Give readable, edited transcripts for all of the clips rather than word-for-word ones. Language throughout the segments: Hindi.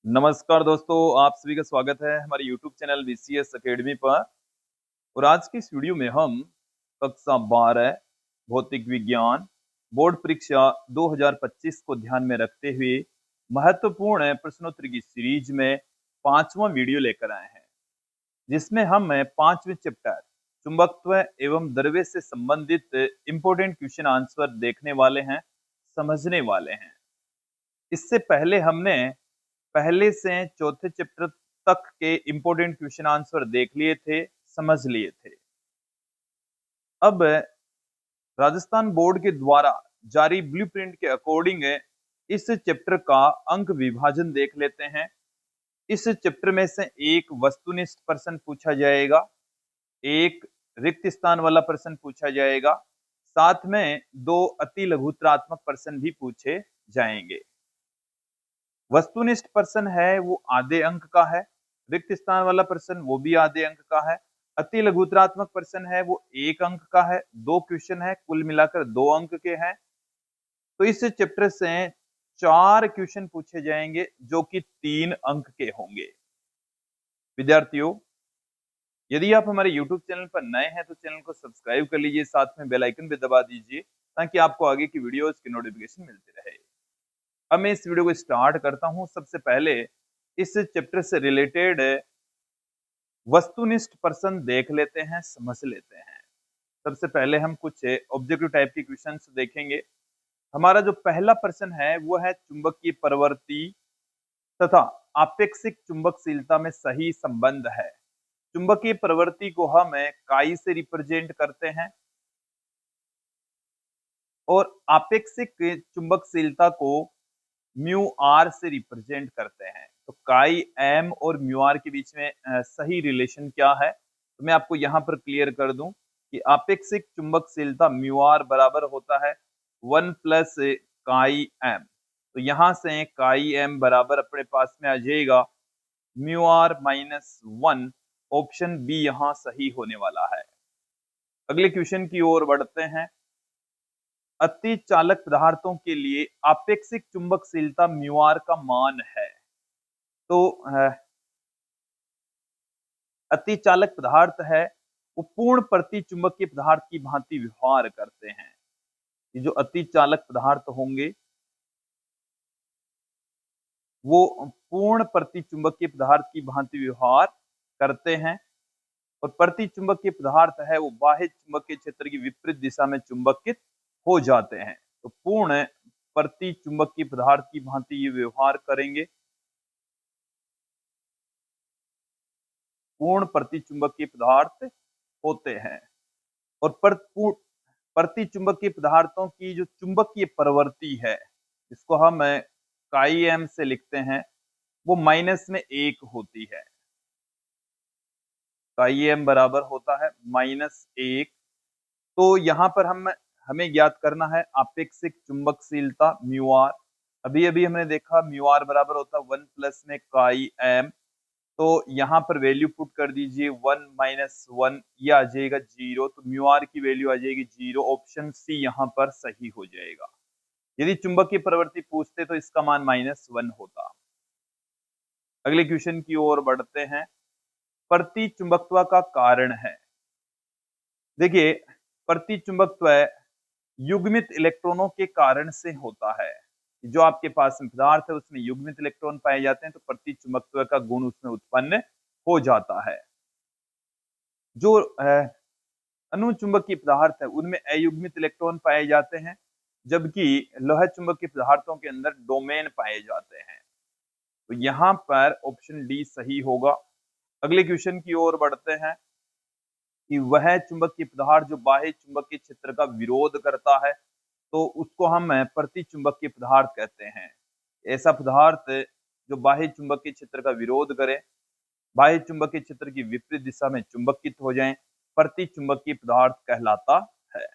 नमस्कार दोस्तों, आप सभी का स्वागत है हमारे यूट्यूब चैनल बीसीएस एकेडमी पर। और आज की इस वीडियो में हम कक्षा 12 भौतिक विज्ञान बोर्ड परीक्षा 2025 को ध्यान में रखते हुए महत्वपूर्ण प्रश्नोत्तर की सीरीज में पांचवा वीडियो लेकर आए हैं, जिसमें हम पांचवें चैप्टर चुंबकत्व एवं द्रव्य से संबंधित इंपोर्टेंट क्वेश्चन आंसर देखने वाले हैं, समझने वाले हैं। इससे पहले हमने पहले से चौथे चैप्टर तक के इंपोर्टेंट क्वेश्चन आंसर देख लिए थे, समझ लिए थे। अब राजस्थान बोर्ड के द्वारा जारी ब्लूप्रिंट के अकॉर्डिंग इस चैप्टर का अंक विभाजन देख लेते हैं। इस चैप्टर में से एक वस्तुनिष्ठ प्रश्न पूछा जाएगा, एक रिक्त स्थान वाला प्रश्न पूछा जाएगा, साथ में दो अति लघुत्रात्मक प्रश्न भी पूछे जाएंगे। वस्तुनिष्ठ प्रश्न है वो आधे अंक का है, रिक्त स्थान वाला प्रश्न वो भी आधे अंक का है, अति लघुत्रात्मक प्रश्न है वो 1 अंक का है। 2 क्वेश्चन है, कुल मिलाकर 2 अंक के हैं। तो इस चैप्टर से 4 क्वेश्चन पूछे जाएंगे जो कि 3 अंक के होंगे। विद्यार्थियों, यदि आप हमारे YouTube चैनल पर नए हैं तो चैनल को सब्सक्राइब कर लीजिए, साथ में बेल आइकन भी दबा दीजिए ताकि आपको आगे की वीडियोस की नोटिफिकेशन मिलती रहे। अब मैं इस वीडियो को स्टार्ट करता हूं। सबसे पहले इस चैप्टर से रिलेटेड वस्तुनिष्ठ प्रश्न देख लेते हैं, समझ लेते हैं। सबसे पहले हम कुछ ऑब्जेक्टिव टाइप के क्वेश्चंस देखेंगे। हमारा जो पहला प्रश्न है वो है चुंबकीय प्रवृत्ति तथा आपेक्षिक चुंबकशीलता में सही संबंध है। चुंबकीय प्रवृत्ति को हम काई से रिप्रेजेंट करते हैं और आपेक्षिक चुंबकशीलता को म्यू आर से रिप्रेजेंट करते हैं। तो काई एम और म्यू आर के बीच में सही रिलेशन क्या है, तो मैं आपको यहाँ पर क्लियर कर दूं कि आपेक्षिक चुंबकशीलता म्यू आर बराबर होता है 1 प्लस काई एम। तो यहाँ से काई एम बराबर अपने पास में आ जाएगा mu R minus 1। Option B यहाँ सही होने वाला है। अगले क्वेश्चन की ओर बढ़ते हैं। अति चालक पदार्थों के लिए आपेक्षिक चुंबकशीलता म्यू आर का मान है। तो अति चालक पदार्थ है वो पूर्ण प्रति चुंबकीय पदार्थ की भांति व्यवहार करते हैं। ये जो अति चालक पदार्थ होंगे वो पूर्ण प्रति चुंबकीय पदार्थ की भांति व्यवहार करते हैं और प्रति चुंबकीय पदार्थ है वो बाह्य चुंबकीय क्षेत्र की विपरीत दिशा में चुंबकित हो जाते हैं। तो पूर्ण प्रति चुंबकीय पदार्थ की भांति ये व्यवहार करेंगे। पूर्ण प्रति चुंबकीय पदार्थ होते हैं और प्रति चुंबकीय पदार्थों की जो चुंबकीय प्रवृत्ति है, इसको हम काई एम से लिखते हैं, वो माइनस में 1 होती है। काई एम बराबर होता है -1। तो यहाँ पर हमें ज्ञात करना है आपेक्षिक चुंबकशीलता म्यू आर। अभी अभी हमने देखा म्यू आर बराबर होता है 1 प्लस में काई एम। तो यहाँ पर वैल्यू पुट कर दीजिए 1 माइनस 1, ये आ जाएगा 0। तो म्यू आर की वैल्यू आ जाएगी 0। ऑप्शन सी यहाँ पर सही हो जाएगा। यदि चुंबकीय प्रवृत्ति पूछते तो इसका मान -1 होता। अगले क्वेश्चन की ओर बढ़ते हैं। प्रति चुंबकत्व का कारण है। देखिए, प्रति चुंबकत्व युग्मित इलेक्ट्रॉनों के कारण से होता है। जो आपके पास में पदार्थ है उसमें युग्मित इलेक्ट्रॉन पाए जाते हैं तो प्रति चुंबकत्व का गुण उसमें उत्पन्न हो जाता है। जो अनुचुंबकीय पदार्थ है उनमें अयुग्मित इलेक्ट्रॉन पाए जाते हैं, जबकि लोह चुंबकीय पदार्थों के अंदर डोमेन पाए जाते हैं। तो यहाँ पर ऑप्शन डी सही होगा। अगले क्वेश्चन की ओर बढ़ते हैं कि वह चुंबकीय पदार्थ जो बाह्य चुंबकीय क्षेत्र का विरोध करता है तो उसको हम प्रति चुंबकीय पदार्थ कहते हैं। ऐसा पदार्थ जो बाह्य चुंबकीय क्षेत्र का विरोध करे, बाह्य चुंबकीय क्षेत्र की विपरीत दिशा में चुंबकित हो जाएं, प्रति चुंबकीय पदार्थ कहलाता है।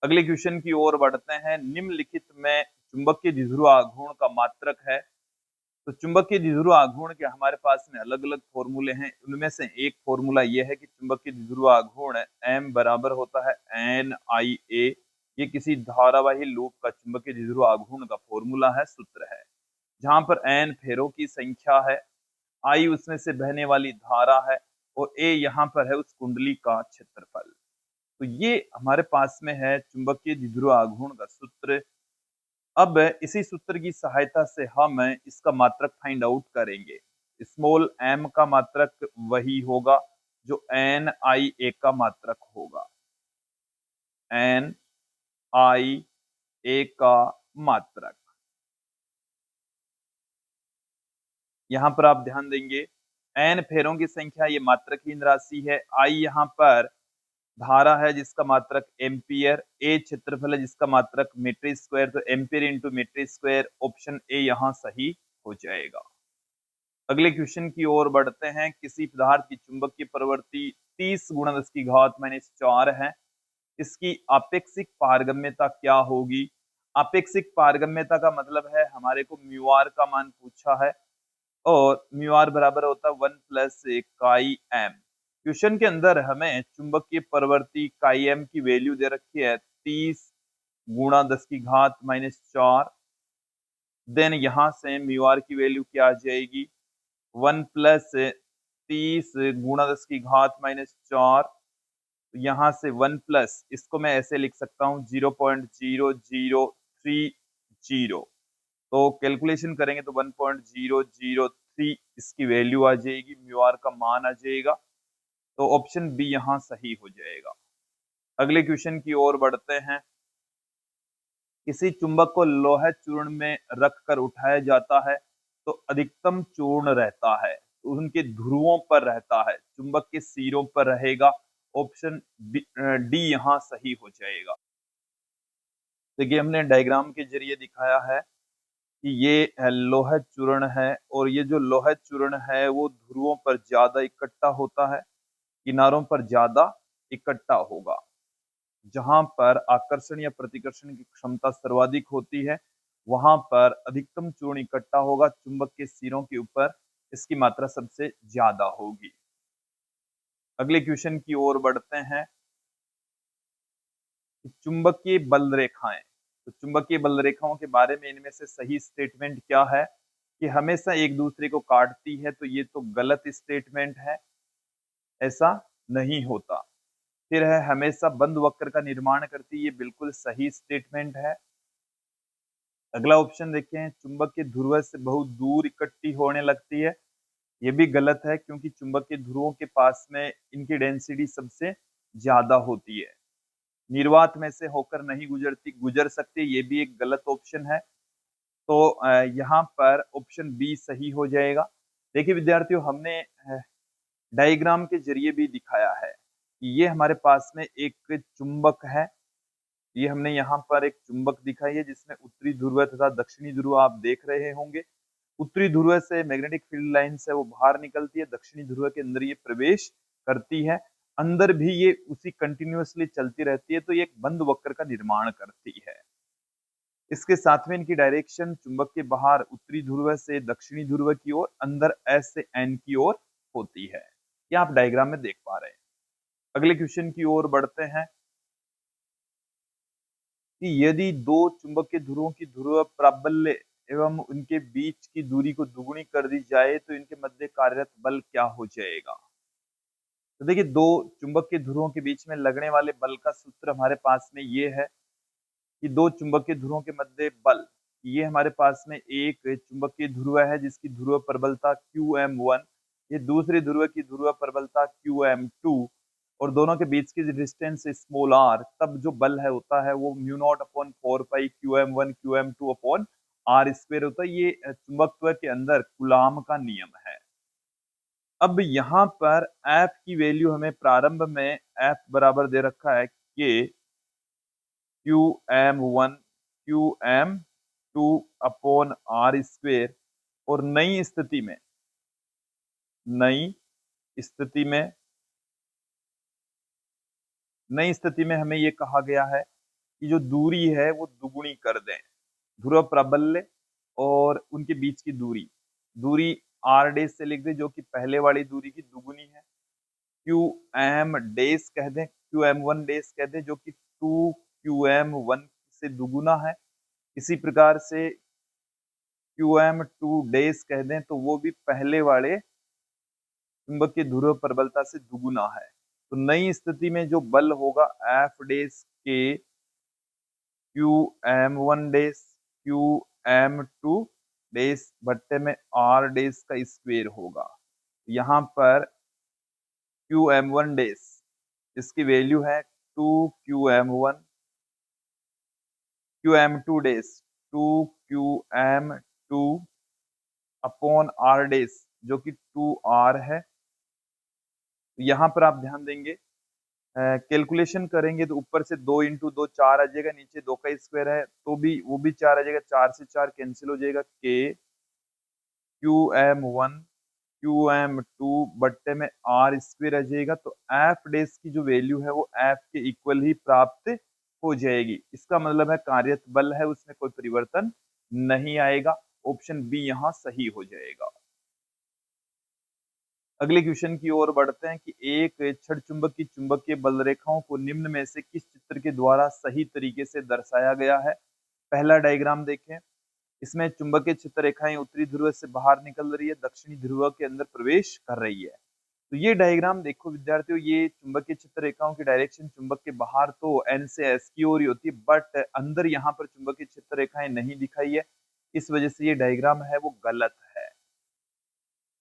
अगले क्वेश्चन की ओर बढ़ते हैं। निम्नलिखित में चुंबकीय द्विध्रुव आघूर्ण का मात्रक है। तो चुंबकीय द्विध्रुव आघूर्ण के हमारे पास में अलग अलग फॉर्मूले हैं। उनमें से एक फॉर्मूला यह है कि चुंबकीय द्विध्रुव आघूर्ण m बराबर होता है NIA। ये किसी धारावाही लूप का चुंबकीय द्विध्रुव आघूर्ण का फॉर्मूला है, सूत्र है। जहां पर n फेरों की संख्या है, I उसमें से बहने वाली धारा है और A यहाँ पर है उस कुंडली का क्षेत्रफल। तो ये हमारे पास में है चुंबकीय द्विध्रुव आघूर्ण का सूत्र। अब इसी सूत्र की सहायता से हम इसका मात्रक फाइंड आउट करेंगे। स्मॉल m का मात्रक वही होगा जो n I a का मात्रक होगा। n I a का मात्रक, यहां पर आप ध्यान देंगे n फेरों की संख्या ये मात्रकहीन राशि है, I यहाँ पर धारा है जिसका मात्रक एम्पियर, A क्षेत्रफल है जिसका मात्रक मीटर स्क्वायर, तो ampere into metre square, option A यहाँ सही हो जाएगा। अगले क्वेश्चन की ओर बढ़ते हैं। किसी पदार्थ की चुंबकीय प्रवृत्ति 30 गुणा 10 की घात -4 है, इसकी आपेक्षिक पारगम्यता क्या होगी? आपेक्षिक पारगम्यता का मतलब है हमारे को म्यू आर का मान पूछा है और म्यू आर बराबर होता है 1 प्लस काई एम। क्वेश्चन के अंदर हमें चुंबकीय प्रवृत्ति काई एम की वैल्यू दे रखी है 30 गुणा 10 की घात -4। देन यहां से म्यू आर की वैल्यू क्या आ जाएगी? 1 प्लस 30 गुणा 10 की घात -4। यहां से 1 प्लस, इसको मैं ऐसे लिख सकता हूँ 0.0030। तो कैलकुलेशन करेंगे तो 1.003 इसकी वैल्यू आ जाएगी, म्यू आर का मान आ जाएगा। तो ऑप्शन बी यहाँ सही हो जाएगा। अगले क्वेश्चन की ओर बढ़ते हैं। किसी चुंबक को लोहे चूर्ण में रखकर उठाया जाता है तो अधिकतम चूर्ण रहता है, तो उनके ध्रुवों पर रहता है, चुंबक के सिरों पर रहेगा। ऑप्शन डी यहाँ सही हो जाएगा। देखिए हमने डायग्राम के जरिए दिखाया है कि ये लोहा चूर्ण है और ये जो लोहा चूर्ण है वो ध्रुवों पर ज्यादा इकट्ठा होता है, किनारों पर ज्यादा इकट्ठा होगा। जहां पर आकर्षण या प्रतिकर्षण की क्षमता सर्वाधिक होती है वहां पर अधिकतम चूर्ण इकट्ठा होगा, चुंबक के सिरों के ऊपर इसकी मात्रा सबसे ज्यादा होगी। अगले क्वेश्चन की ओर बढ़ते हैं। चुंबकीय बल रेखाएं, तो चुंबकीय बल रेखाओं के बारे में इनमें से सही स्टेटमेंट क्या है कि हमेशा एक दूसरे को काटती है, तो ये तो गलत स्टेटमेंट है, ऐसा नहीं होता। फिर है हमेशा बंद वक्र का निर्माण करती, ये बिल्कुल सही स्टेटमेंट है। अगला ऑप्शन देखें, चुंबक के ध्रुव से बहुत दूर इकट्ठी होने लगती है, ये भी गलत है क्योंकि चुंबक के ध्रुवों के पास में इनकी डेंसिटी सबसे ज्यादा होती है, निर्वात में से होकर नहीं गुजर सकती, ये भी एक गलत ऑप्शन है। तो यहाँ पर ऑप्शन बी सही हो जाएगा। देखिए विद्यार्थियों, हमने डायग्राम के जरिए भी दिखाया है कि ये हमारे पास में एक चुंबक है। ये हमने यहाँ पर एक चुंबक दिखाई है जिसमें उत्तरी ध्रुव तथा दक्षिणी ध्रुव आप देख रहे होंगे। उत्तरी ध्रुव से मैग्नेटिक फील्ड लाइन से वो बाहर निकलती है, दक्षिणी ध्रुव के अंदर ये प्रवेश करती है, अंदर भी ये उसी कंटिन्यूअसली चलती रहती है, तो ये एक बंद वक्र का निर्माण करती है। इसके साथ में इनकी डायरेक्शन चुंबक के बाहर उत्तरी ध्रुव से दक्षिणी ध्रुव की ओर, अंदर एस से एन की ओर होती है। ये आप डायग्राम में देख पा रहे हैं। अगले क्वेश्चन की ओर बढ़ते हैं कि यदि दो चुंबकीय ध्रुवों की ध्रुव प्राबल्य एवं उनके बीच की दूरी को दुगुनी कर दी जाए तो इनके मध्य कार्यरत बल क्या हो जाएगा? तो देखिए दो चुंबकीय ध्रुवों के बीच में लगने वाले बल का सूत्र हमारे पास में ये है कि दो चुंबकीय ध्रुवों के मध्य बल, ये हमारे पास में एक चुंबकीय ध्रुव है जिसकी ध्रुव प्रबलता QM1, ये दूसरी ध्रुव की ध्रुव प्रबलता QM2 और दोनों के बीच की डिस्टेंस स्मॉल r, तब जो बल है होता है वो म्यू नॉट अपॉन 4 पाई QM1 QM2 upon r square होता है। ये चुंबकत्व के अंदर कूलाम का नियम है। अब यहाँ पर F की वैल्यू हमें प्रारंभ में F बराबर दे रखा है कि QM1 QM2 upon r square, और नई स्थिति में नई स्थिति में हमें ये कहा गया है कि जो दूरी है वो दुगुनी कर दें, ध्रुव प्राबल्य और उनके बीच की दूरी, दूरी r डैश से लिख दें जो कि पहले वाली दूरी की दुगुनी है, QM डैश कह दें, QM1 डैश कह दें जो कि 2QM1 से दुगुना है। इसी प्रकार से QM2 डेज कह दें तो वो भी पहले वाले चुंबकीय ध्रुव प्रबलता से दुगुना है। तो नई स्थिति में जो बल होगा F डेज के QM1 डेज QM2 डेज बट्टे में R डेज का स्क्वायर होगा। यहाँ पर QM1 डेज इसकी वैल्यू है 2QM1, QM2 days 2QM2 upon R days जो कि 2R है। यहाँ पर आप ध्यान देंगे कैलकुलेशन करेंगे तो ऊपर से 2 इंटू 2 4 आ जाएगा, नीचे 2 का स्क्वायर है तो भी वो भी 4 आ जाएगा, 4 से 4 कैंसिल हो जाएगा, के QM1 QM2 बट्टे में R स्क्वायर आ जाएगा। तो F डेज की जो वैल्यू है वो F के इक्वल ही प्राप्त हो जाएगी। इसका मतलब है कार्यरत बल है उसमें कोई परिवर्तन नहीं आएगा। ऑप्शन बी यहाँ सही हो जाएगा। अगले क्वेश्चन की ओर बढ़ते हैं कि एक छड़ चुंबक की चुंबकीय बल रेखाओं को निम्न में से किस चित्र के द्वारा सही तरीके से दर्शाया गया है। पहला डायग्राम देखें, इसमें चुंबकीय चित्र रेखाएं उत्तरी ध्रुव से बाहर निकल रही है, दक्षिणी ध्रुव के अंदर प्रवेश कर रही है। तो ये डायग्राम देखो विद्यार्थियों, ये चुंबकीय चित्र रेखाओं की डायरेक्शन चुंबक के बाहर तो एन से एस की ओर ही होती है, बट अंदर यहाँ पर चुंबकीय चित्र रेखाएं नहीं दिखाई है, इस वजह से ये डायग्राम है वो गलत है।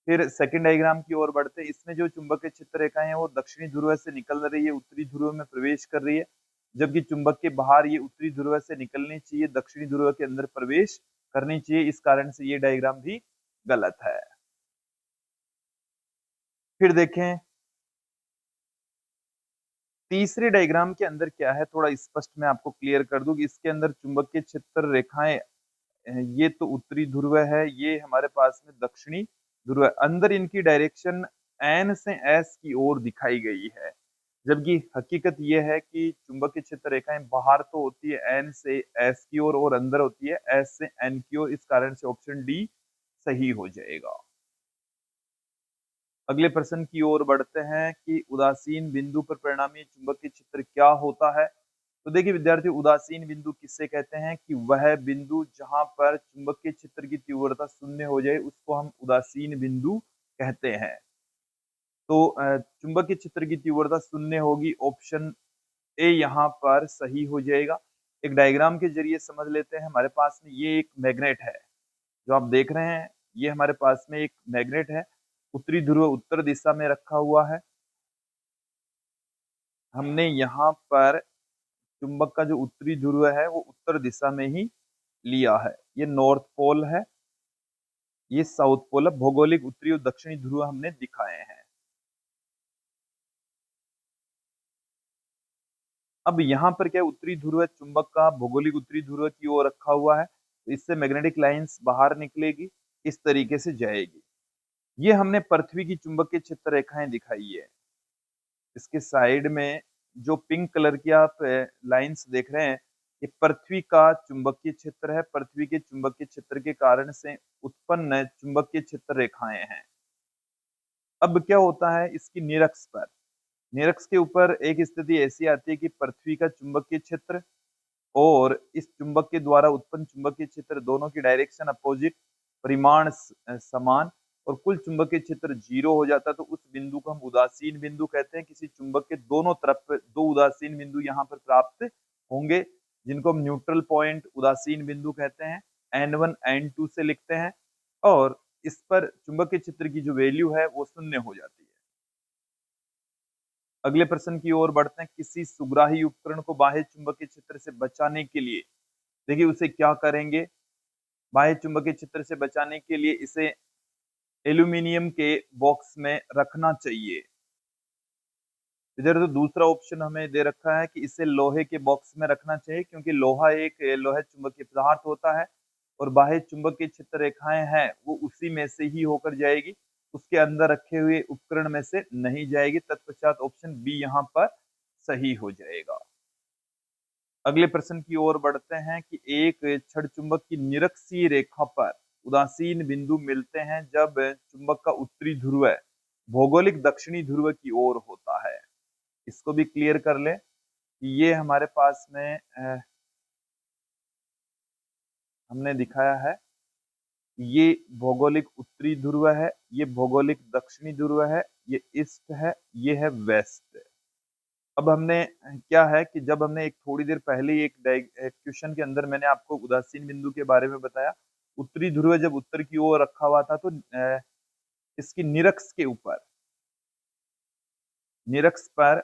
फिर सेकंड डायग्राम की ओर बढ़ते हैं, इसमें जो चुंबकीय चित्र रेखाएं हैं वो दक्षिणी ध्रुव से निकल रही है, उत्तरी ध्रुव में प्रवेश कर रही है, जबकि चुंबक के बाहर ये उत्तरी ध्रुव से निकलनी चाहिए, दक्षिणी ध्रुव के अंदर प्रवेश करनी चाहिए। इस कारण से ये डायग्राम भी गलत है। फिर देखें तीसरे डायग्राम के अंदर क्या है, थोड़ा स्पष्ट मैं आपको क्लियर कर दूं कि इसके अंदर चुंबकीय चित्र रेखाएं ये तो उत्तरी ध्रुव है, ये हमारे पास में दक्षिणी ध्रुव है, अंदर इनकी डायरेक्शन एन से एस की ओर दिखाई गई है, जबकि हकीकत यह है कि चुंबकीय चित्र रेखाएं बाहर तो होती है एन से एस की ओर और अंदर होती है एस से एन की ओर। इस कारण से ऑप्शन डी सही हो जाएगा। अगले प्रश्न की ओर बढ़ते हैं कि उदासीन बिंदु पर परिणामी चुंबकीय चित्र क्या होता है। तो देखिए विद्यार्थी, उदासीन बिंदु किससे कहते हैं कि वह बिंदु जहां पर चुंबकीय चित्र की तीव्रता शून्य हो जाए उसको हम उदासीन बिंदु कहते हैं। तो चुंबकीय चित्र की तीव्रता शून्य होगी, ऑप्शन ए यहाँ पर सही हो जाएगा। एक डायग्राम के जरिए समझ लेते हैं। हमारे पास में ये एक मैग्नेट है जो आप देख रहे हैं, ये हमारे पास में एक मैग्नेट है, उत्तरी ध्रुव उत्तर दिशा में रखा हुआ है। हमने यहाँ पर चुंबक का जो उत्तरी ध्रुव है वो उत्तर दिशा में ही लिया है, ये नॉर्थ पोल है, ये साउथ पोल है। भौगोलिक उत्तरी और दक्षिणी ध्रुव हमने दिखाए हैं। अब यहाँ पर क्या उत्तरी ध्रुव है, चुंबक का भौगोलिक उत्तरी ध्रुव की ओर रखा हुआ है, तो इससे मैग्नेटिक लाइंस बाहर निकलेगी, इस तरीके से जाएगी। ये हमने पृथ्वी की चुंबकीय चित्र रेखाएं दिखाई है। इसके साइड में जो पिंक कलर की आप लाइंस देख रहे हैं, ये पृथ्वी का चुंबकीय क्षेत्र है। पृथ्वी के चुंबकीय क्षेत्र के कारण से उत्पन्न चुंबकीय क्षेत्र रेखाएं हैं। अब क्या होता है इसकी निरक्ष पर, निरक्ष के ऊपर एक स्थिति ऐसी आती है कि पृथ्वी का चुंबकीय क्षेत्र और इस चुंबक के द्वारा उत्पन्न चुंबकीय क्षेत्र दोनों की डायरेक्शन अपोजिट, परिमाण समान, और कुल चुंबकीय क्षेत्र 0 हो जाता है। तो उस बिंदु को हम उदासीन बिंदु कहते हैं। किसी चुंबक के दोनों तरफ दो उदासीन बिंदु यहाँ पर प्राप्त होंगे, जिनको हम न्यूट्रल पॉइंट उदासीन बिंदु कहते हैं, N1 N2 से लिखते हैं, और इस पर चुंबकीय क्षेत्र की जो वैल्यू है वो शून्य हो जाती है। अगले प्रश्न की ओर बढ़ते हैं। किसी सुग्राही उपकरण को बाह्य चुंबकीय क्षेत्र से बचाने के लिए, देखिए उसे क्या करेंगे, बाह्य चुंबकीय क्षेत्र से बचाने के लिए इसे एल्यूमिनियम के बॉक्स में रखना चाहिए। इधर तो दूसरा ऑप्शन हमें दे रखा है कि इसे लोहे के बॉक्स में रखना चाहिए, क्योंकि लोहा एक लोहे चुंबकीय पदार्थ होता है और बाह्य चुंबकीय क्षेत्र रेखाएं हैं वो उसी में से ही होकर जाएगी, उसके अंदर रखे हुए उपकरण में से नहीं जाएगी। तत्पश्चात ऑप्शन बी यहाँ पर सही हो जाएगा। अगले प्रश्न की ओर बढ़ते हैं कि एक छड़ चुंबक की निरक्षीय रेखा पर उदासीन बिंदु मिलते हैं जब चुंबक का उत्तरी ध्रुव भौगोलिक दक्षिणी ध्रुव की ओर होता है। इसको भी क्लियर कर ले कि ये हमारे पास में हमने दिखाया है ये भौगोलिक उत्तरी ध्रुव है, ये भौगोलिक दक्षिणी ध्रुव है, ये ईस्ट है, ये है वेस्ट। अब हमने क्या है कि जब हमने एक थोड़ी देर पहले ही एक क्वेश्चन के अंदर मैंने आपको उदासीन बिंदु के बारे में बताया। उत्तरी ध्रुव जब उत्तर की ओर रखा हुआ था तो इसकी निरक्ष के ऊपर, निरक्ष पर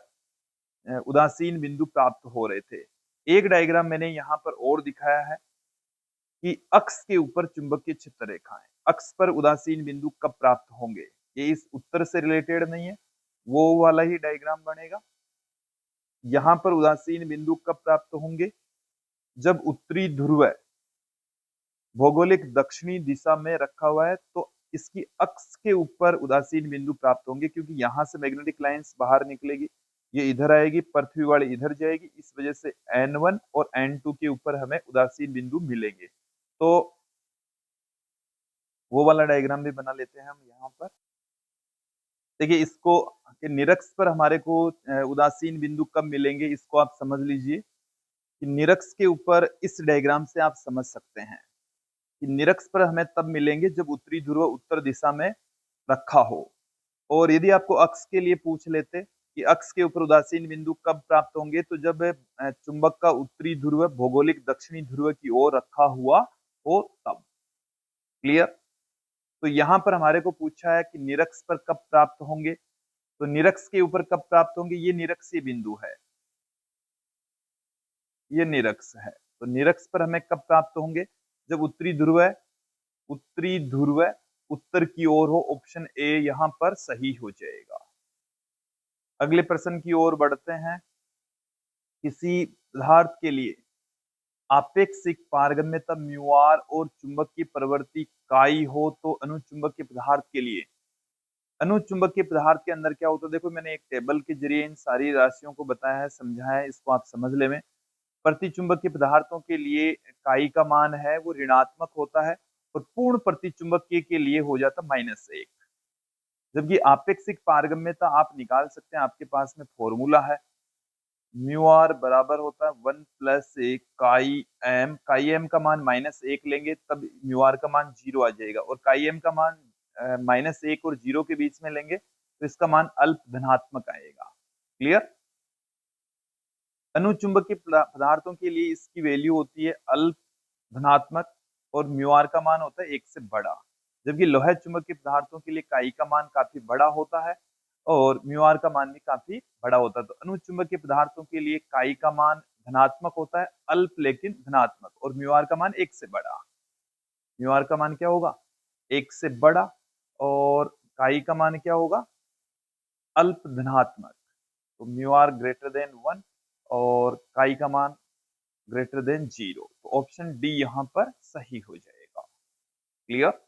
उदासीन बिंदु प्राप्त हो रहे थे। एक डायग्राम मैंने यहाँ पर और दिखाया है कि अक्ष के ऊपर चुंबकीय क्षेत्र रेखाएं, अक्ष पर उदासीन बिंदु कब प्राप्त होंगे। ये इस उत्तर से रिलेटेड नहीं है, वो वाला ही डायग्राम बनेगा। यहां पर उदासीन बिंदु कब प्राप्त होंगे, जब उत्तरी ध्रुव भौगोलिक दक्षिणी दिशा में रखा हुआ है तो इसकी अक्ष के ऊपर उदासीन बिंदु प्राप्त होंगे, क्योंकि यहां से मैग्नेटिक लाइंस बाहर निकलेगी, ये इधर आएगी, पृथ्वी वाली इधर जाएगी, इस वजह से N1 और N2 के ऊपर हमें उदासीन बिंदु मिलेंगे। तो वो वाला डायग्राम भी बना लेते हैं हम यहाँ पर। देखिए इसको कि निरक्ष पर हमारे को उदासीन बिंदु कब मिलेंगे, इसको आप समझ लीजिए कि निरक्ष के ऊपर इस डायग्राम से आप समझ सकते हैं कि निरक्ष पर हमें तब मिलेंगे जब उत्तरी ध्रुव उत्तर दिशा में रखा हो। और यदि आपको अक्ष के लिए पूछ लेते कि अक्ष के ऊपर उदासीन बिंदु कब प्राप्त होंगे, तो जब चुंबक का उत्तरी ध्रुव भौगोलिक दक्षिणी ध्रुव की ओर रखा हुआ हो तब। क्लियर। तो यहां पर हमारे को पूछा है कि निरक्ष पर कब प्राप्त होंगे, तो निरक्ष के ऊपर कब प्राप्त होंगे, ये निरक्षीय बिंदु है, ये निरक्ष है। तो निरक्ष पर हमें कब प्राप्त होंगे, जब उत्तरी ध्रुव उत्तरी ध्रुव उत्तर की ओर हो। ऑप्शन ए यहां पर सही हो जाएगा। अगले प्रश्न की ओर बढ़ते हैं। किसी पदार्थ के लिए आपेक्षिक पारगम्यता म्यू आर और चुंबक की प्रवृत्ति काई हो तो अनुचुंबकीय पदार्थ के लिए, अनुचुंबकीय पदार्थ के अंदर क्या होता है, देखो मैंने एक टेबल के जरिए इन सारी राशियों को बताया है, समझाया है, इसको आप समझ ले में। प्रतिचुंबकीय पदार्थों के लिए काई का मान है वो ऋणात्मक होता है और पूर्ण प्रतिचुंबकीय के लिए हो जाता -1। जबकि आपेक्षिक पारगम्यता आप निकाल सकते हैं, आपके पास में फॉर्मूला है, म्यू आर बराबर होता है 1 + काई एम का मान -1 लेंगे तब म्यू आर का मान 0 आ जाएगा, और काई एम का मान -1 और 0 के बीच में लेंगे तो इसका मान अल्प धनात्मक आएगा। क्लियर। अनुचुंबकीय पदार्थों के लिए इसकी वैल्यू होती है अल्प धनात्मक और म्यू आर का मान होता है 1 से बड़ा। जबकि लोह चुंबकीय पदार्थों के लिए काई का मान काफी बड़ा होता है और म्यू आर का मान भी काफी बड़ा होता है। तो अनुचुंबकीय पदार्थों के लिए काई का मान धनात्मक होता है, अल्प लेकिन धनात्मक, और म्यू आर का मान 1 से बड़ा। म्यू आर का मान क्या होगा, 1 से बड़ा, और काई का मान क्या होगा, अल्प धनात्मक। तो म्यू आर ग्रेटर देन 1 और काई का मान ग्रेटर देन 0। तो ऑप्शन डी यहां पर सही हो जाएगा। क्लियर।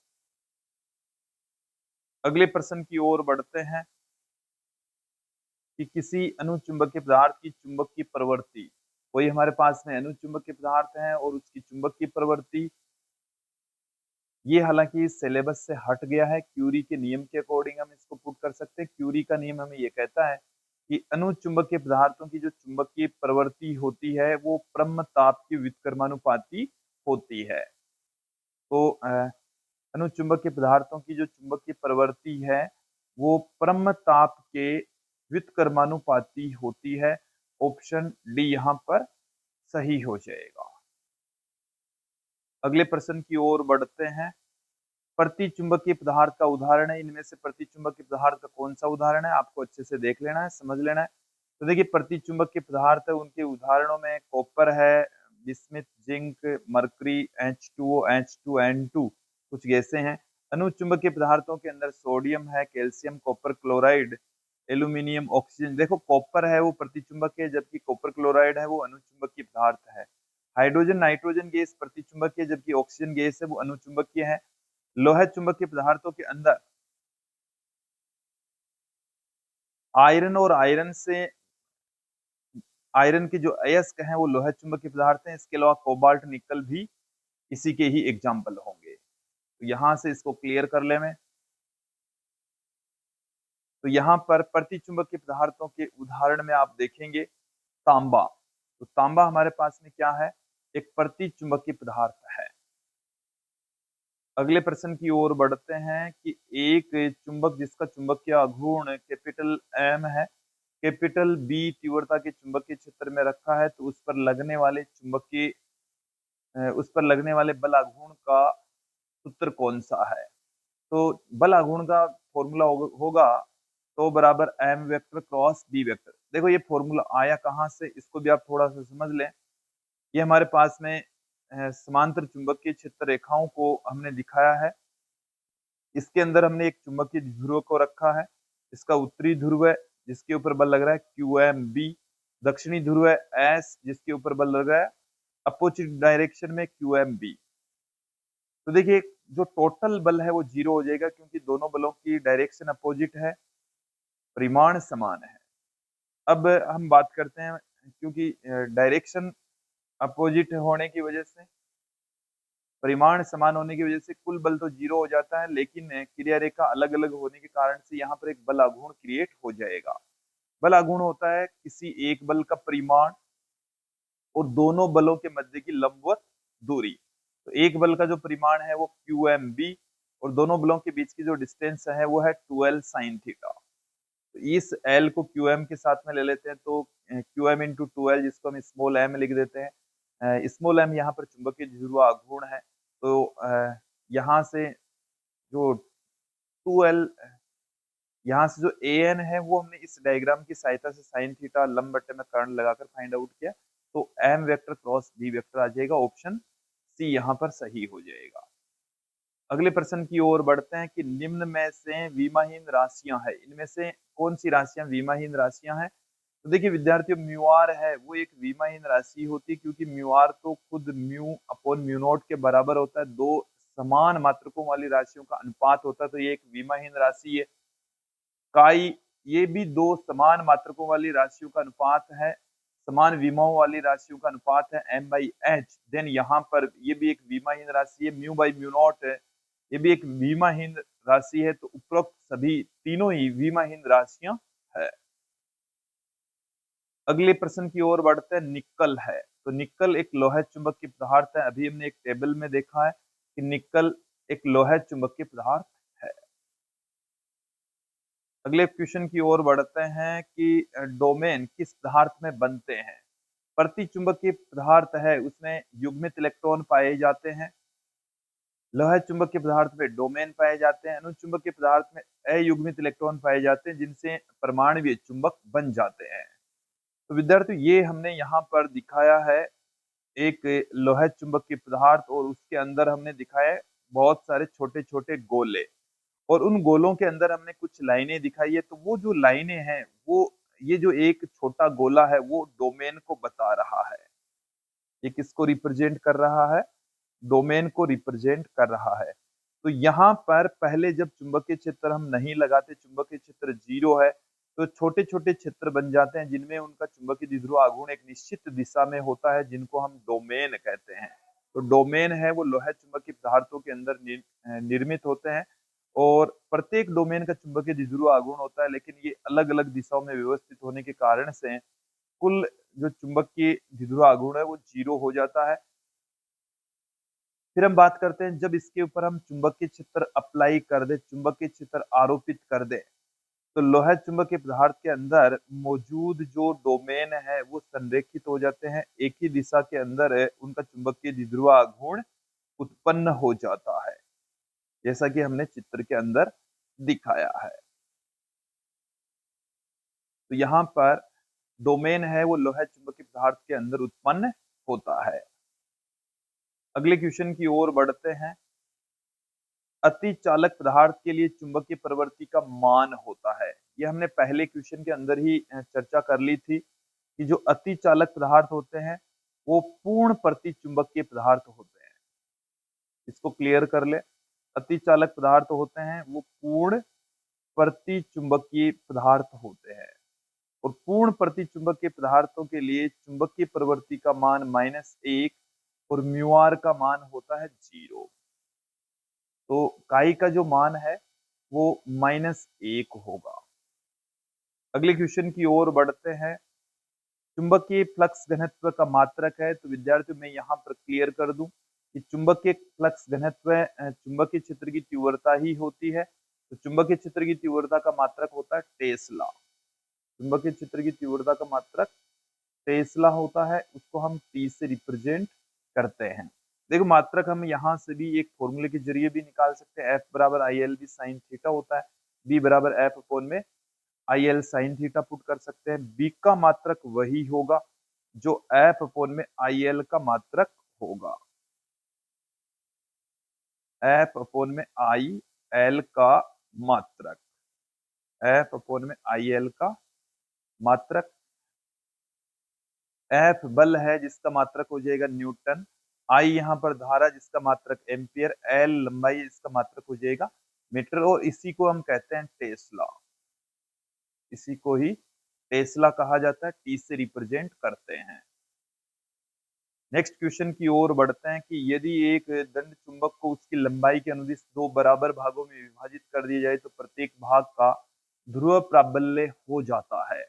अगले प्रश्न की ओर बढ़ते हैं कि किसी अनुचुंबकीय पदार्थ की चुंबकीय प्रवृत्ति, कोई हमारे पास में अनुचुंबकीय पदार्थ है और उसकी चुंबकीय प्रवृत्ति, ये हालांकि सिलेबस से हट गया है, क्यूरी के नियम के अकॉर्डिंग हम इसको पुट कर सकते हैं। क्यूरी का नियम हमें ये कहता है कि अनुचुंबकीय पदार्थों की जो चुंबकीय प्रवृत्ति होती है वो परम ताप की व्युत्क्रमानुपाती होती है। तो अनुचुंबकीय पदार्थों की जो चुंबकीय प्रवृत्ति है वो परम ताप के व्युत्क्रमानुपाती होती है। ऑप्शन डी यहां पर सही हो जाएगा। अगले प्रश्न की ओर बढ़ते हैं। प्रतिचुंबकीय पदार्थ का उदाहरण है, इनमें से प्रतिचुंबकीय पदार्थ का कौन सा उदाहरण है, आपको अच्छे से देख लेना है, समझ लेना है। तो देखिए प्रतिचुंबकीय पदार्थ है, उनके उदाहरणों में कॉपर है, bismuth, zinc, mercury, H2O, H2N2 कुछ गैसें हैं। अनुचुंबकीय पदार्थों के अंदर सोडियम है, calcium, copper chloride, aluminium, oxygen. देखो कॉपर है वो प्रतिचुंबक है, जबकि कॉपर क्लोराइड है वो अनुचुंबकीय पदार्थ है। हाइड्रोजन नाइट्रोजन गैस प्रतिचुंबकीय है, जबकि ऑक्सीजन गैस है वो अनुचुंबकीय है। लोह चुंबकीय पदार्थों के अंदर आयरन और आयरन के जो अयस्क हैं वो लोह चुंबकीय पदार्थ हैं। इसके अलावा कोबाल्ट, निकल भी इसी के ही एग्जाम्पल होंगे। तो यहां से इसको क्लियर कर ले में। तो यहाँ पर प्रतिचुंबकीय पदार्थों के उदाहरण में आप देखेंगे तांबा। तो तांबा हमारे पास में क्या है, एक प्रतिचुंबकीय पदार्थ है। अगले प्रश्न की ओर बढ़ते हैं कि एक चुंबक जिसका चुंबकीय आघूर्ण कैपिटल एम है, कैपिटल बी तीव्रता के चुंबकीय क्षेत्र में रखा है, तो उस पर लगने वाले बल आघूर्ण का सूत्र कौन सा है? तो बल आघूर्ण का फॉर्मूला होगा तो बराबर M vector cross B vector. देखो ये फॉर्मूला आया कहां से, इसको भी आप थोड़ा सा समझ लें। ये हमारे पास में समांतर चुंबकीय क्षेत्र रेखाओं को हमने दिखाया है। इसके अंदर हमने एक चुंबकीय ध्रुव को रखा है, इसका उत्तरी ध्रुव है जिसके ऊपर बल लग रहा है QMB, दक्षिणी ध्रुव है S जिसके ऊपर बल लग रहा है अपोजिट डायरेक्शन में QMB। तो देखिए जो टोटल बल है वो 0 हो जाएगा क्योंकि दोनों बलों की डायरेक्शन अपोजिट है, परिमाण समान है। अब हम बात करते हैं, क्योंकि डायरेक्शन अपोजिट होने की वजह से, परिमाण समान होने की वजह से कुल बल तो 0 हो जाता है, लेकिन क्रिया रेखा अलग अलग होने के कारण से यहाँ पर एक बल आघूर्ण क्रिएट हो जाएगा। बल आघूर्ण होता है किसी एक बल का परिमाण और दोनों बलों के मध्य की लंबवत दूरी। तो एक बल का जो परिमाण है वो QMB और दोनों बलों के बीच की जो डिस्टेंस है वो है 12 sin थीटा। तो इस L को QM के साथ में ले लेते हैं, तो QM इंटू 2L जिसको हम स्मॉल m लिख देते हैं। स्मॉल m यहाँ पर चुंबकीय ध्रुव आघूर्ण है, तो यहाँ से जो 2L, यहाँ से जो AN है वो हमने इस डायग्राम की सहायता से साइन थीटा लंब बट्टे में कर्ण लगाकर फाइंड आउट किया, तो M vector cross B vector आ जाएगा, ऑप्शन सी यहाँ पर सही हो जाएगा। अगले प्रश्न की ओर बढ़ते हैं कि निम्न में से विमाहीन राशियां हैं, इनमें से कौन सी राशियां विमाहीन राशियां हैं? तो देखिए विद्यार्थियों, म्यू आर है वो एक विमाहीन राशि होती है, क्योंकि म्यू आर तो खुद म्यू अपॉन म्यू नॉट के बराबर होता है, दो समान मात्रकों वाली राशियों का अनुपात होता है, तो ये एक विमाहीन राशि है। काई, ये भी दो समान मात्रकों वाली राशियों का अनुपात है, समान विमाओं वाली राशियों का अनुपात है M/H। देन यहाँ पर ये भी एक विमाहीन राशि है, म्यू बाई म्यू नॉट है, ये भी एक विमाहीन राशि है। तो उपरोक्त सभी तीनों ही विमाहीन राशियां है। अगले प्रश्न की ओर बढ़ते हैं, निक्कल है। तो निक्कल एक लोहा चुंबकीय पदार्थ है, अभी हमने एक टेबल में देखा है कि निक्कल एक लोहा चुंबकीय पदार्थ है। अगले क्वेश्चन की ओर बढ़ते हैं कि डोमेन किस पदार्थ में बनते हैं? प्रति चुंबकीय पदार्थ है उसमें युग्मित इलेक्ट्रॉन पाए जाते हैं, लोहा चुंबकीय पदार्थ में डोमेन पाए जाते हैं, अनुचुंबकीय पदार्थ में अयुग्मित इलेक्ट्रॉन पाए जाते हैं जिनसे परमाणु चुंबक बन जाते हैं। तो विद्यार्थियों ये हमने यहाँ पर दिखाया है एक लोहा चुंबकीय पदार्थ, और उसके अंदर हमने दिखाया है बहुत सारे छोटे छोटे गोले, और उन गोलों के अंदर हमने कुछ लाइनें दिखाई है। तो वो जो लाइनें हैं वो, ये जो एक छोटा गोला है वो डोमेन को बता रहा है। ये किसको रिप्रेजेंट कर रहा है? डोमेन को रिप्रेजेंट कर रहा है। तो यहाँ पर पहले जब चुंबकीय क्षेत्र हम नहीं लगाते, चुंबकीय क्षेत्र 0 है, तो छोटे छोटे क्षेत्र बन जाते हैं जिनमें उनका चुंबकीय द्विध्रुव आघूर्ण एक निश्चित दिशा में होता है, जिनको हम डोमेन कहते हैं। तो डोमेन है वो लोहा चुंबकीय पदार्थों के अंदर निर्मित होते हैं, और प्रत्येक डोमेन का चुंबकीय द्विध्रुव आघूर्ण होता है, लेकिन ये अलग अलग दिशाओं में व्यवस्थित होने के कारण से कुल जो चुंबकीय द्विध्रुव आघूर्ण है वो 0 हो जाता है। फिर हम बात करते हैं जब इसके ऊपर हम चुंबकीय क्षेत्र अप्लाई कर दे, चुंबकीय क्षेत्र आरोपित कर दे, तो लोहा चुंबकीय पदार्थ के अंदर मौजूद जो डोमेन है वो संरेखित हो जाते हैं, एक ही दिशा के अंदर उनका चुंबकीय द्विध्रुव आघूर्ण उत्पन्न हो जाता है, जैसा कि हमने चित्र के अंदर दिखाया है। तो यहाँ पर डोमेन है वो लोहा चुंबकीय पदार्थ के अंदर उत्पन्न होता है। अगले क्वेश्चन की ओर बढ़ते हैं, अति चालक पदार्थ के लिए चुंबकीय प्रवृत्ति का मान होता है। ये हमने पहले क्वेश्चन के अंदर ही चर्चा कर ली थी कि जो अति चालक पदार्थ होते हैं वो पूर्ण प्रति चुंबकीय पदार्थ होते हैं। इसको क्लियर कर ले, अति चालक पदार्थ होते हैं वो पूर्ण प्रति चुंबकीय पदार्थ होते हैं, और पूर्ण प्रति चुंबकीय पदार्थों के लिए चुंबकीय प्रवृत्ति का मान -1 और म्यू आर का मान होता है 0। तो काई का जो मान है वो -1 होगा। अगले क्वेश्चन की ओर बढ़ते हैं, चुंबकीय फ्लक्स घनत्व का मात्रक है। तो विद्यार्थियों मैं यहाँ पर क्लियर कर दूं कि चुंबकीय फ्लक्स घनत्व चुंबकीय क्षेत्र की तीव्रता ही होती है। तो चुंबकीय क्षेत्र की तीव्रता का मात्रक होता है टेस्ला। चुंबकीय क्षेत्र की तीव्रता का मात्रक टेस्ला होता है, उसको हम टी से रिप्रेजेंट करते हैं। देखो मात्रक हम यहाँ से भी एक फॉर्मूले के जरिए भी निकाल सकते हैं। F बराबर I L B sine theta होता है, B बराबर एफ अपोन में I L sine theta put कर सकते हैं। B का मात्रक वही होगा जो F अपोन में आई एल का मात्रक होगा। F अपोन में आई एल का मात्रक, F अपोन में आई एल का मात्रक। F बल है जिसका मात्रक हो जाएगा न्यूटन, I यहाँ पर धारा जिसका मात्रक एम्पियर, L लंबाई जिसका मात्रक हो जाएगा मीटर, और इसी को हम कहते हैं टेस्ला। इसी को ही टेस्ला कहा जाता है, टी से रिप्रेजेंट करते हैं। नेक्स्ट क्वेश्चन की ओर बढ़ते हैं कि यदि एक दंड चुंबक को उसकी लंबाई के अनुदिश दो बराबर भागों में विभाजित कर दिया जाए तो प्रत्येक भाग का ध्रुव प्राबल्य हो जाता है।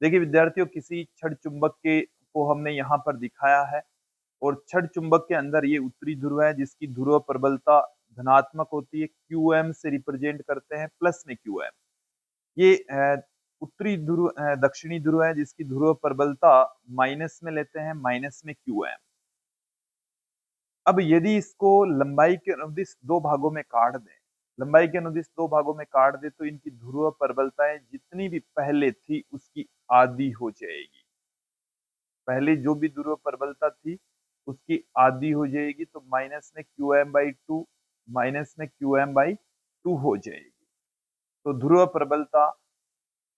देखिए विद्यार्थियों, किसी छड़ चुंबक के को हमने यहाँ पर दिखाया है और छड़ चुंबक के अंदर ये उत्तरी ध्रुव है जिसकी ध्रुव प्रबलता धनात्मक होती है, QM से रिप्रेजेंट करते हैं प्लस में QM। ये उत्तरी ध्रुव दक्षिणी ध्रुव है जिसकी ध्रुव प्रबलता माइनस में लेते हैं, माइनस में QM। अब यदि इसको लंबाई के अनुदिश दो भागों में काट दें, लंबाई के अनुदिश दो भागों में काट दे तो इनकी ध्रुव प्रबलताएं जितनी भी पहले थी उसकी आधी हो जाएगी। पहले जो भी ध्रुव प्रबलता थी उसकी आधी हो जाएगी, तो माइनस में QM/2 माइनस में QM/2 हो जाएगी। तो ध्रुव प्रबलता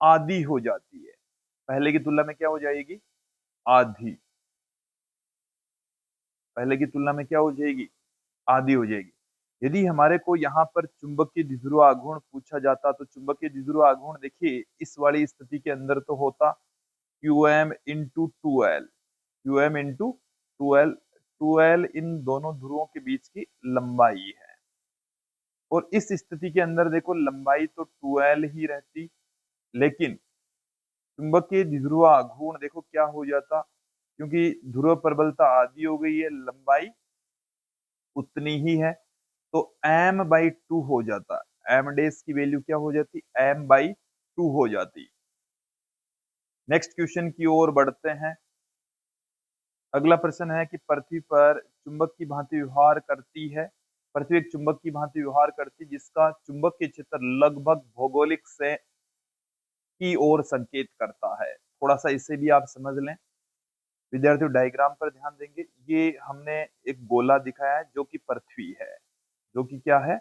आधी हो जाती है, पहले की तुलना में क्या हो जाएगी? आधी। पहले की तुलना में क्या हो जाएगी? आधी हो जाएगी। यदि हमारे को यहाँ पर चुंबकीय द्विध्रुव आघूर्ण पूछा जाता तो चुंबकीय द्विध्रुव आघूर्ण देखिए इस वाली स्थिति के अंदर तो होता QM into 2L, QM into 2L, 2L इन दोनों ध्रुवों के बीच की लंबाई है। और इस स्थिति के अंदर देखो लंबाई तो 2L ही रहती, लेकिन चुंबकीय द्विध्रुव आघूर्ण देखो क्या हो जाता, क्योंकि ध्रुव प्रबलता आधी हो गई है, लंबाई उतनी ही है, तो M/2 हो जाता। M डेस की वैल्यू क्या हो जाती? M/2 हो जाती। नेक्स्ट क्वेश्चन की ओर बढ़ते हैं। अगला प्रश्न है कि पृथ्वी पर चुंबक की भांति व्यवहार करती है, पृथ्वी एक चुंबक की भांति व्यवहार करती जिसका चुंबकीय क्षेत्र लगभग भौगोलिक से की ओर संकेत करता है। थोड़ा सा इसे भी आप समझ लें। विद्यार्थियों डायग्राम पर ध्यान देंगे, ये हमने एक गोला दिखाया है जो कि पृथ्वी है, जो कि क्या है?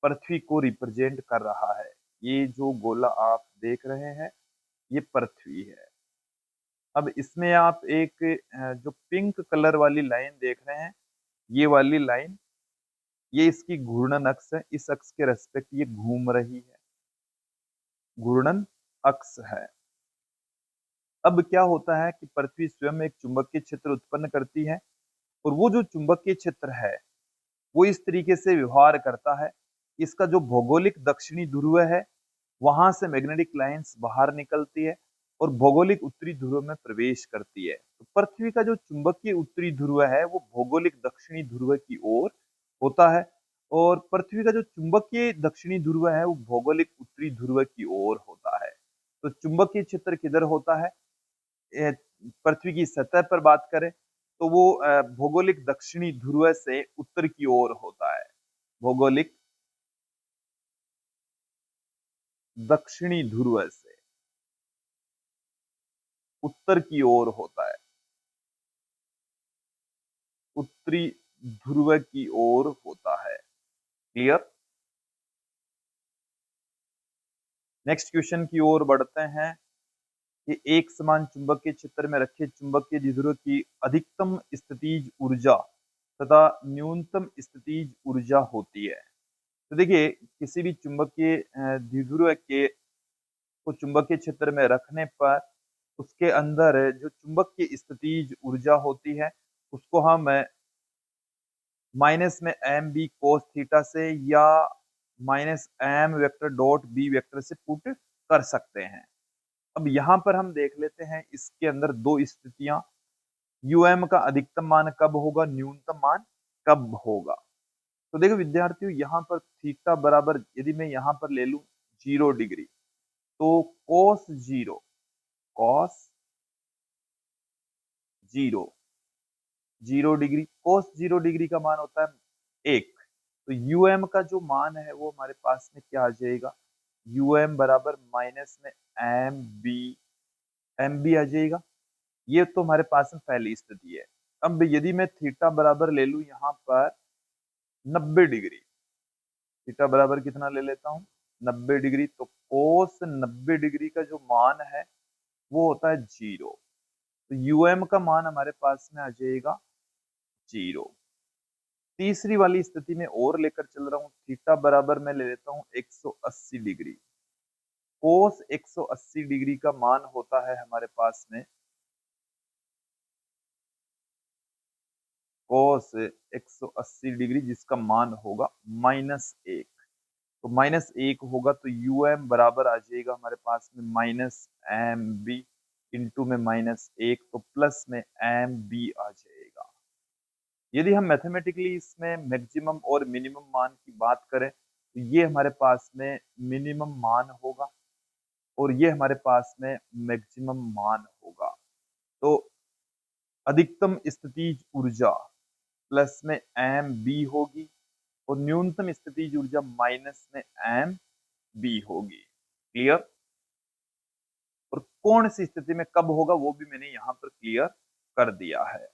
पृथ्वी को रिप्रेजेंट कर रहा है। ये जो गोला आप देख रहे हैं ये पृथ्वी है। अब इसमें आप एक जो पिंक कलर वाली लाइन देख रहे हैं, ये वाली लाइन, ये इसकी घूर्णन अक्ष है, इस अक्ष के रेस्पेक्ट ये घूम रही है, घूर्णन अक्ष है। अब क्या होता है कि पृथ्वी स्वयं एक चुंबकीय क्षेत्र उत्पन्न करती है और वो जो चुंबकीय क्षेत्र है वो इस तरीके से व्यवहार करता है, इसका जो भौगोलिक दक्षिणी ध्रुव है वहां से मैग्नेटिक लाइंस बाहर निकलती है और भौगोलिक उत्तरी ध्रुव में प्रवेश करती है। तो पृथ्वी का जो चुंबकीय उत्तरी ध्रुव है वो भौगोलिक दक्षिणी ध्रुव की ओर होता है और पृथ्वी का जो चुंबकीय दक्षिणी ध्रुव है वो भौगोलिक उत्तरी ध्रुव की ओर होता है। तो चुंबकीय क्षेत्र किधर होता है? पृथ्वी की सतह पर बात करें तो वो भौगोलिक दक्षिणी ध्रुव से उत्तर की ओर होता है, भौगोलिक दक्षिणी ध्रुव से उत्तर की ओर होता है, उत्तरी ध्रुव की ओर होता है। क्लियर? नेक्स्ट क्वेश्चन की ओर बढ़ते हैं कि एक समान चुंबकीय क्षेत्र में रखे चुंबकीय द्विध्रुव की अधिकतम स्थितिज ऊर्जा तथा न्यूनतम स्थितिज ऊर्जा होती है। तो देखिए किसी भी चुंबकीय द्विध्रुव के को चुंबकीय क्षेत्र में रखने पर उसके अंदर जो चुंबक की स्थितिज ऊर्जा होती है उसको हम माइनस में MB cos थीटा से या minus M vector dot B vector से पुट कर सकते हैं। अब यहाँ पर हम देख लेते हैं इसके अंदर दो स्थितियां, UM का अधिकतम मान कब होगा, न्यूनतम मान कब होगा। तो देखो विद्यार्थियों, यहाँ पर थीटा बराबर यदि मैं यहाँ पर ले लूं 0 डिग्री, तो कॉस 0 डिग्री, cos 0 डिग्री का मान होता है 1। तो यूएम का जो मान है वो हमारे पास में क्या आ जाएगा, यूएम बराबर माइनस में एम बी आ जाएगा। ये तो हमारे पास में पहली स्थिति है। अब यदि मैं थीटा बराबर ले लूं यहाँ पर 90 डिग्री, थीटा बराबर कितना ले लेता हूँ 90 डिग्री, तो कोस 90 डिग्री का जो मान है वो होता है 0। तो यूएम का मान हमारे पास में आ जाएगा 0। तीसरी वाली स्थिति में और लेकर चल रहा हूँ, थीटा बराबर मैं ले लेता हूँ 180 डिग्री। कोस 180 डिग्री का मान होता है हमारे पास में कोस 180 डिग्री, जिसका मान होगा -1। तो -1 होगा तो यूएम बराबर आ जाएगा हमारे पास में -mb इंटू में -1, तो प्लस में mb आ जाएगा। यदि हम मैथमेटिकली इसमें मैक्सिमम और मिनिमम मान की बात करें तो ये हमारे पास में मिनिमम मान होगा और ये हमारे पास में मैक्सिमम मान होगा। तो अधिकतम स्थितिज ऊर्जा प्लस में एम बी होगी और न्यूनतम स्थितिज ऊर्जा माइनस में एम बी होगी। क्लियर। और कौन सी स्थिति में कब होगा वो भी मैंने यहां पर क्लियर कर दिया है।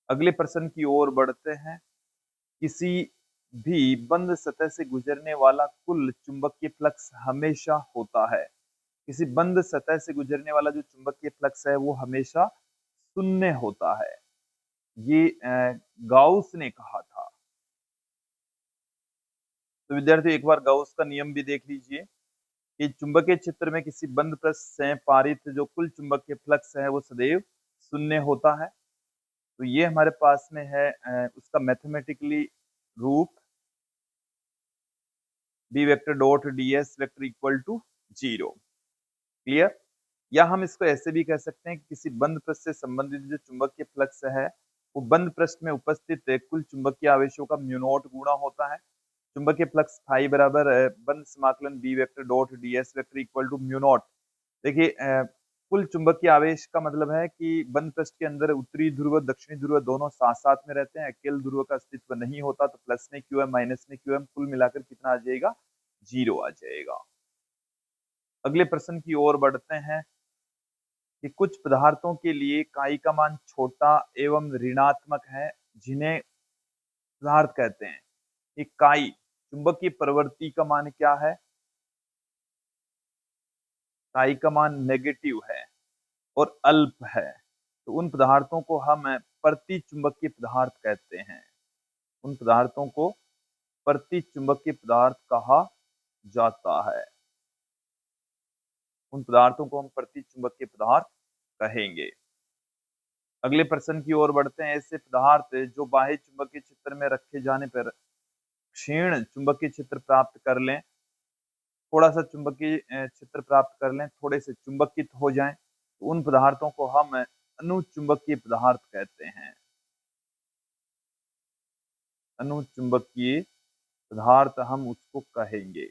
अगले प्रश्न की ओर बढ़ते हैं। किसी भी बंद सतह से गुजरने वाला कुल चुंबकीय फ्लक्स हमेशा होता है, किसी बंद सतह से गुजरने वाला जो चुंबकीय फ्लक्स है वो हमेशा शून्य होता है। ये गाउस ने कहा था। तो विद्यार्थी एक बार गाउस का नियम भी देख लीजिए कि चुंबकीय क्षेत्र में किसी बंद पृष्ठ से पारित जो कुल चुंबकीय फ्लक्स है वो सदैव शून्य होता है। तो ये हमारे पास में है उसका मैथमेटिकली रूप B vector dot D S vector equal to 0। Clear. या हम इसको ऐसे भी कह सकते हैं कि किसी बंद पृष्ठ से संबंधित जो चुंबकीय फ्लक्स है वो बंद पृष्ठ में उपस्थित कुल चुंबकीय आवेशों का म्यू नॉट गुणा होता है। चुंबकीय फ्लक्स फाई बराबर बंद समाकलन B vector dot D S vector equal to mu naught. देखिए कुल चुंबकीय आवेश का मतलब है कि बंद पृष्ठ के अंदर उत्तरी ध्रुव दक्षिणी ध्रुव दोनों साथ साथ में रहते हैं, अकेले ध्रुव का अस्तित्व नहीं होता। तो प्लस में क्यू एम माइनस में क्यू एम कुल मिलाकर कितना आ जाएगा 0 आ जाएगा। अगले प्रश्न की ओर बढ़ते हैं कि कुछ पदार्थों के लिए काई का मान छोटा एवं ऋणात्मक है, जिन्हें पदार्थ कहते हैं। कि काई चुंबकीय प्रवृत्ति का मान क्या है, काई का मान नेगेटिव है और अल्प है। तो उन पदार्थों को हम प्रति चुंबकीय पदार्थ कहते हैं। उन पदार्थों को प्रति चुंबकीय पदार्थ कहा जाता है। उन पदार्थों को हम प्रति चुंबकीय पदार्थ कहेंगे। अगले प्रश्न की ओर बढ़ते हैं। ऐसे पदार्थ जो बाह्य चुंबकीय क्षेत्र में रखे जाने पर क्षीण चुंबकीय क्षेत्र प्राप्त कर लें, थोड़ा सा चुंबकीय क्षेत्र प्राप्त कर लें, थोड़े से चुंबकित हो जाएं, तो उन पदार्थों को हम अनुचुंबकीय पदार्थ कहते हैं। अनुचुंबकीय पदार्थ हम उसको कहेंगे।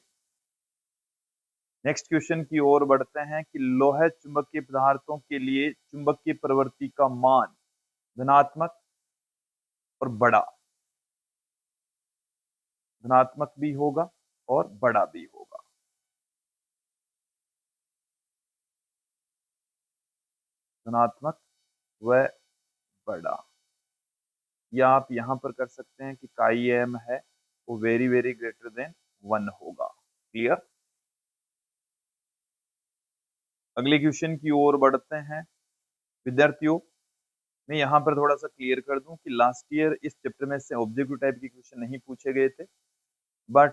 नेक्स्ट क्वेश्चन की ओर बढ़ते हैं कि लोह चुंबकीय पदार्थों के लिए चुंबकीय प्रवृत्ति का मान धनात्मक और बड़ा, धनात्मक भी होगा और बड़ा भी होगा। धनात्मक व बड़ा। या आप यहां पर कर सकते हैं कि काई एम है वो वेरी वेरी ग्रेटर देन 1 होगा। क्लियर। अगले क्वेश्चन की ओर बढ़ते हैं। विद्यार्थियों मैं यहाँ पर थोड़ा सा क्लियर कर दूं कि लास्ट ईयर इस चैप्टर में से ऑब्जेक्टिव टाइप के क्वेश्चन नहीं पूछे गए थे, बट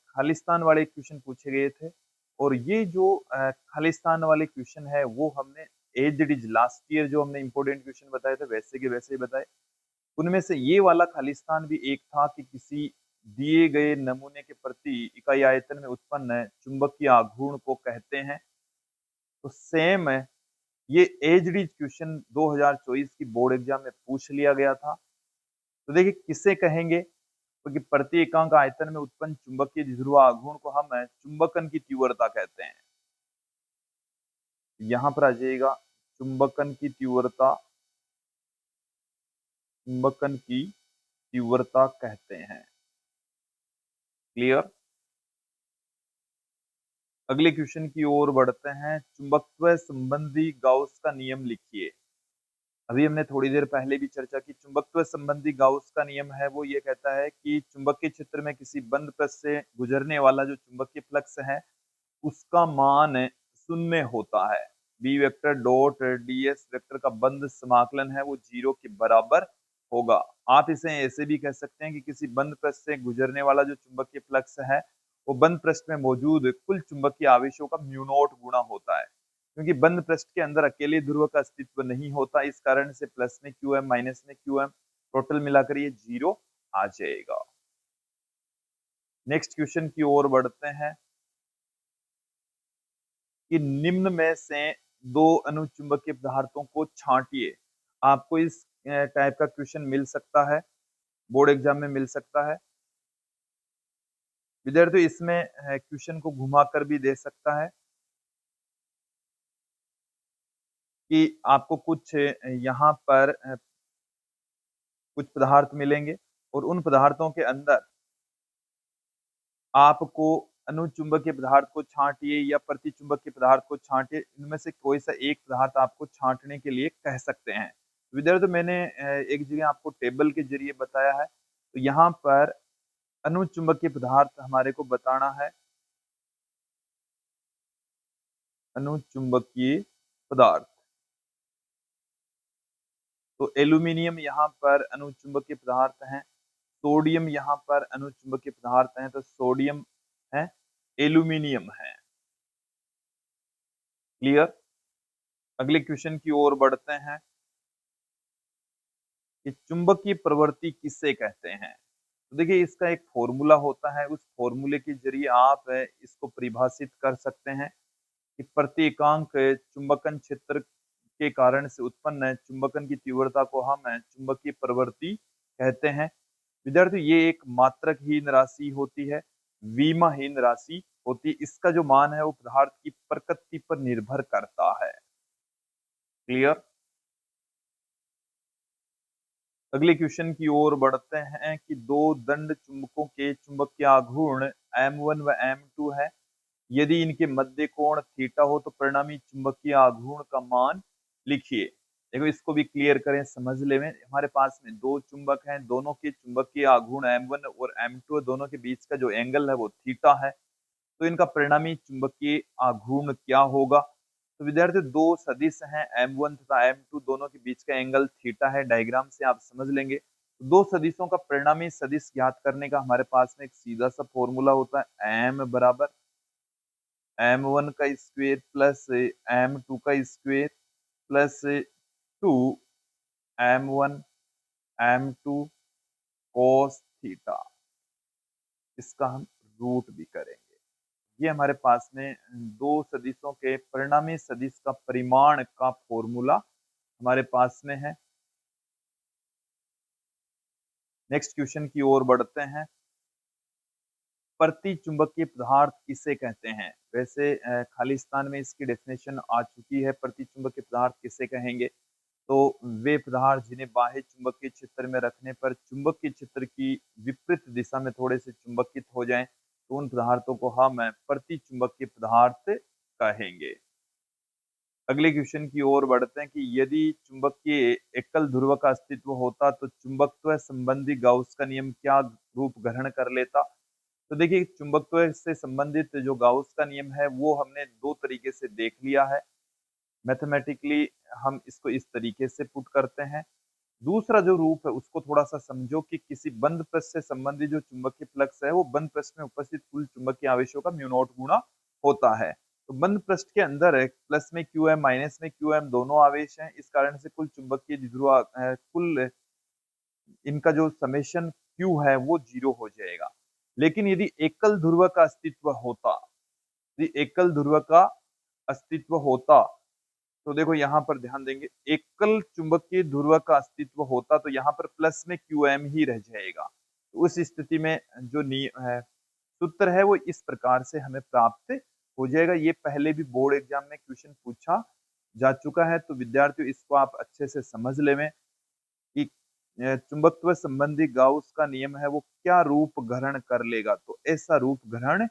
खालिस्तान वाले क्वेश्चन पूछे गए थे। और ये जो खालिस्तान वाले क्वेश्चन है वो हमने as it is last year जो हमने इंपॉर्टेंट क्वेश्चन बताए थे वैसे के वैसे ही बताए। उनमें से ये वाला खालिस्तान भी एक था कि किसी दिए गए नमूने के प्रति इकाई आयतन में उत्पन्न चुंबकीय आघूर्ण को कहते हैं। तो सेम है ये एज इट इज क्वेश्चन 2024 की बोर्ड एग्जाम में पूछ लिया गया था। तो देखिए किसे कहेंगे, क्योंकि प्रति एकांक आयतन में उत्पन्न चुंबकीय द्विध्रुव आघूर्ण को हम चुंबकन की तीव्रता कहते हैं। यहां पर आ जाइएगा, चुंबकन की तीव्रता, चुंबकन की तीव्रता कहते हैं। क्लियर। अगले क्वेश्चन की ओर बढ़ते हैं। चुंबकत्व संबंधी गाउस का नियम लिखिए। अभी हमने थोड़ी देर पहले भी चर्चा की, चुंबकत्व संबंधी गाउस का नियम है वो ये कहता है कि चुंबकीय क्षेत्र में किसी बंद पृष्ठ से गुजरने वाला जो चुंबकीय फ्लक्स है उसका मान शून्य होता है। B vector dot DS vector का बंद समाकलन है वो 0 के बराबर होगा। आप इसे ऐसे भी कह सकते हैं कि किसी बंद पृष्ठ से गुजरने वाला जो चुंबकीय फ्लक्स है वो बंद पृष्ठ में मौजूद कुल चुंबकीय आवेशों का म्यू नॉट गुणा होता है। क्योंकि बंद पृष्ठ के अंदर अकेले ध्रुव का अस्तित्व नहीं होता, इस कारण से प्लस में क्यू एम माइनस में क्यू एम टोटल मिलाकर ये 0 आ जाएगा। नेक्स्ट क्वेश्चन की ओर बढ़ते हैं कि निम्न में से दो अनुचुंबकीय पदार्थों को छांटिए। आपको इस टाइप का क्वेश्चन मिल सकता है, बोर्ड एग्जाम में मिल सकता है। विद्यार्थी इसमें क्वेश्चन को घुमाकर भी दे सकता है कि आपको कुछ यहाँ पर कुछ पदार्थ मिलेंगे और उन पदार्थों के अंदर आपको अनुचुंबकीय पदार्थ को छांटिए या प्रतिचुंबकीय पदार्थ को छांटिए, इनमें से कोई सा एक पदार्थ आपको छांटने के लिए कह सकते हैं। विद्यार्थी मैंने एक जगह आपको टेबल के जरिए बताया है, तो यहाँ पर अनुचुंबकीय पदार्थ हमारे को बताना है। अनुचुंबकीय पदार्थ, तो एल्यूमिनियम यहाँ पर अनुचुंबकीय पदार्थ है, सोडियम यहाँ पर अनुचुंबकीय पदार्थ है, तो सोडियम है, एल्यूमिनियम है। क्लियर। अगले क्वेश्चन की ओर बढ़ते हैं कि चुंबकीय प्रवृत्ति किससे कहते हैं। तो देखिए इसका एक फॉर्मूला होता है, उस फॉर्मूले के जरिए आप इसको परिभाषित कर सकते हैं कि प्रति एकांक चुंबकन क्षेत्र के कारण से उत्पन्न चुंबकन की तीव्रता को हम चुंबकीय प्रवृत्ति कहते हैं। विद्यार्थी ये एक मात्रकहीन राशि होती है, विमाहीन राशि होती है। इसका जो मान है वो पदार्थ की प्रकृति पर निर्भर करता है। क्लियर। अगले क्वेश्चन की ओर बढ़ते हैं कि दो दंड चुंबकों के चुंबकीय आघूर्ण M1 व M2 है। यदि इनके मध्य कोण थीटा हो तो परिणामी चुंबकीय आघूर्ण का मान लिखिए। देखो इसको भी क्लियर करें, समझ ले में। हमारे पास में दो चुंबक हैं, दोनों के चुंबकीय आघूर्ण M1 और M2 है, दोनों के बीच का जो एंगल है वो थीटा है। तो इनका परिणामी चुंबकीय आघूर्ण क्या होगा। तो विद्यार्थी दो सदिश हैं M1 तथा M2, दोनों के बीच का एंगल थीटा है, डायग्राम से आप समझ लेंगे। तो दो सदिशों का परिणामी सदिश ज्ञात करने का हमारे पास में एक सीधा सा फॉर्मूला होता है, m बराबर M1 का स्क्वायर प्लस M2 का square plus 2 M1 M2 cos theta. इसका हम रूट भी करेंगे। ये हमारे पास में दो सदिशों के परिणामी सदिश का परिमाण का फॉर्मूला हमारे पास में है। नेक्स्ट क्वेश्चन की ओर बढ़ते हैं। प्रति चुंबकीय पदार्थ किसे कहते हैं। वैसे खालिस्तान में इसकी डेफिनेशन आ चुकी है। प्रति चुंबकीय पदार्थ किसे कहेंगे, तो वे पदार्थ जिन्हें बाह्य चुंबकीय क्षेत्र में रखने पर चुंबकीय क्षेत्र की विपरीत दिशा में थोड़े से चुंबकित हो जाएं, तो उन पदार्थों को हम प्रति चुंबकीय पदार्थ कहेंगे। अगले क्वेश्चन की ओर बढ़ते हैं कि यदि चुंबकीय एकल ध्रुव का अस्तित्व होता तो चुंबकत्व संबंधी गाउस का नियम क्या रूप ग्रहण कर लेता। तो देखिए चुंबकत्व से संबंधित जो गाउस का नियम है वो हमने दो तरीके से देख लिया है। मैथमेटिकली हम इसको इस तरीके से पुट करते हैं। दूसरा जो रूप है उसको थोड़ा सा समझो कि किसी बंद पृष्ठ से संबंधित जो चुंबकीय फ्लक्स है वो बंद पृष्ठ में उपस्थित कुल चुंबकीय आवेशों का म्यू नॉट गुणा होता है। तो बंद पृष्ठ के अंदर प्लस में क्यू एम माइनस में क्यू एम दोनों आवेश हैं, इस कारण से कुल चुंबकीय द्विध्रुव कुल इनका जो समेशन क्यू है वो 0 हो जाएगा। लेकिन यदि एकल ध्रुव का अस्तित्व होता, यदि एकल ध्रुव का अस्तित्व होता तो देखो यहाँ पर ध्यान देंगे, एकल चुंबकीय ध्रुव का अस्तित्व होता तो यहाँ पर प्लस में QM ही रह जाएगा। तो उस स्थिति में जो सूत्र है वो इस प्रकार से हमें प्राप्त हो जाएगा। ये पहले भी बोर्ड एग्जाम में क्वेश्चन पूछा जा चुका है, तो विद्यार्थियों इसको आप अच्छे से समझ लें कि चुंबकत्व संबंधी गाउस का नियम है वो क्या रूप ग्रहण कर लेगा, तो ऐसा रूप ग्रहण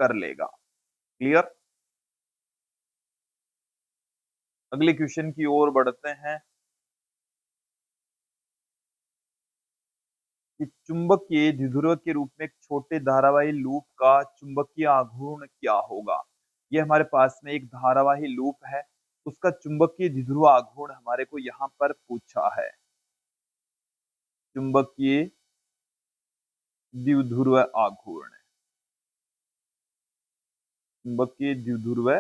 कर लेगा। क्लियर। अगले क्वेश्चन की ओर बढ़ते हैं कि चुंबकीय द्विध्रुव के रूप में एक छोटे धारावाही लूप का चुंबकीय आघूर्ण क्या होगा। ये हमारे पास में एक धारावाही लूप है, उसका चुंबकीय द्विध्रुव आघूर्ण हमारे को यहाँ पर पूछा है। चुंबकीय द्विध्रुव आघूर्ण, चुंबकीय द्विध्रुव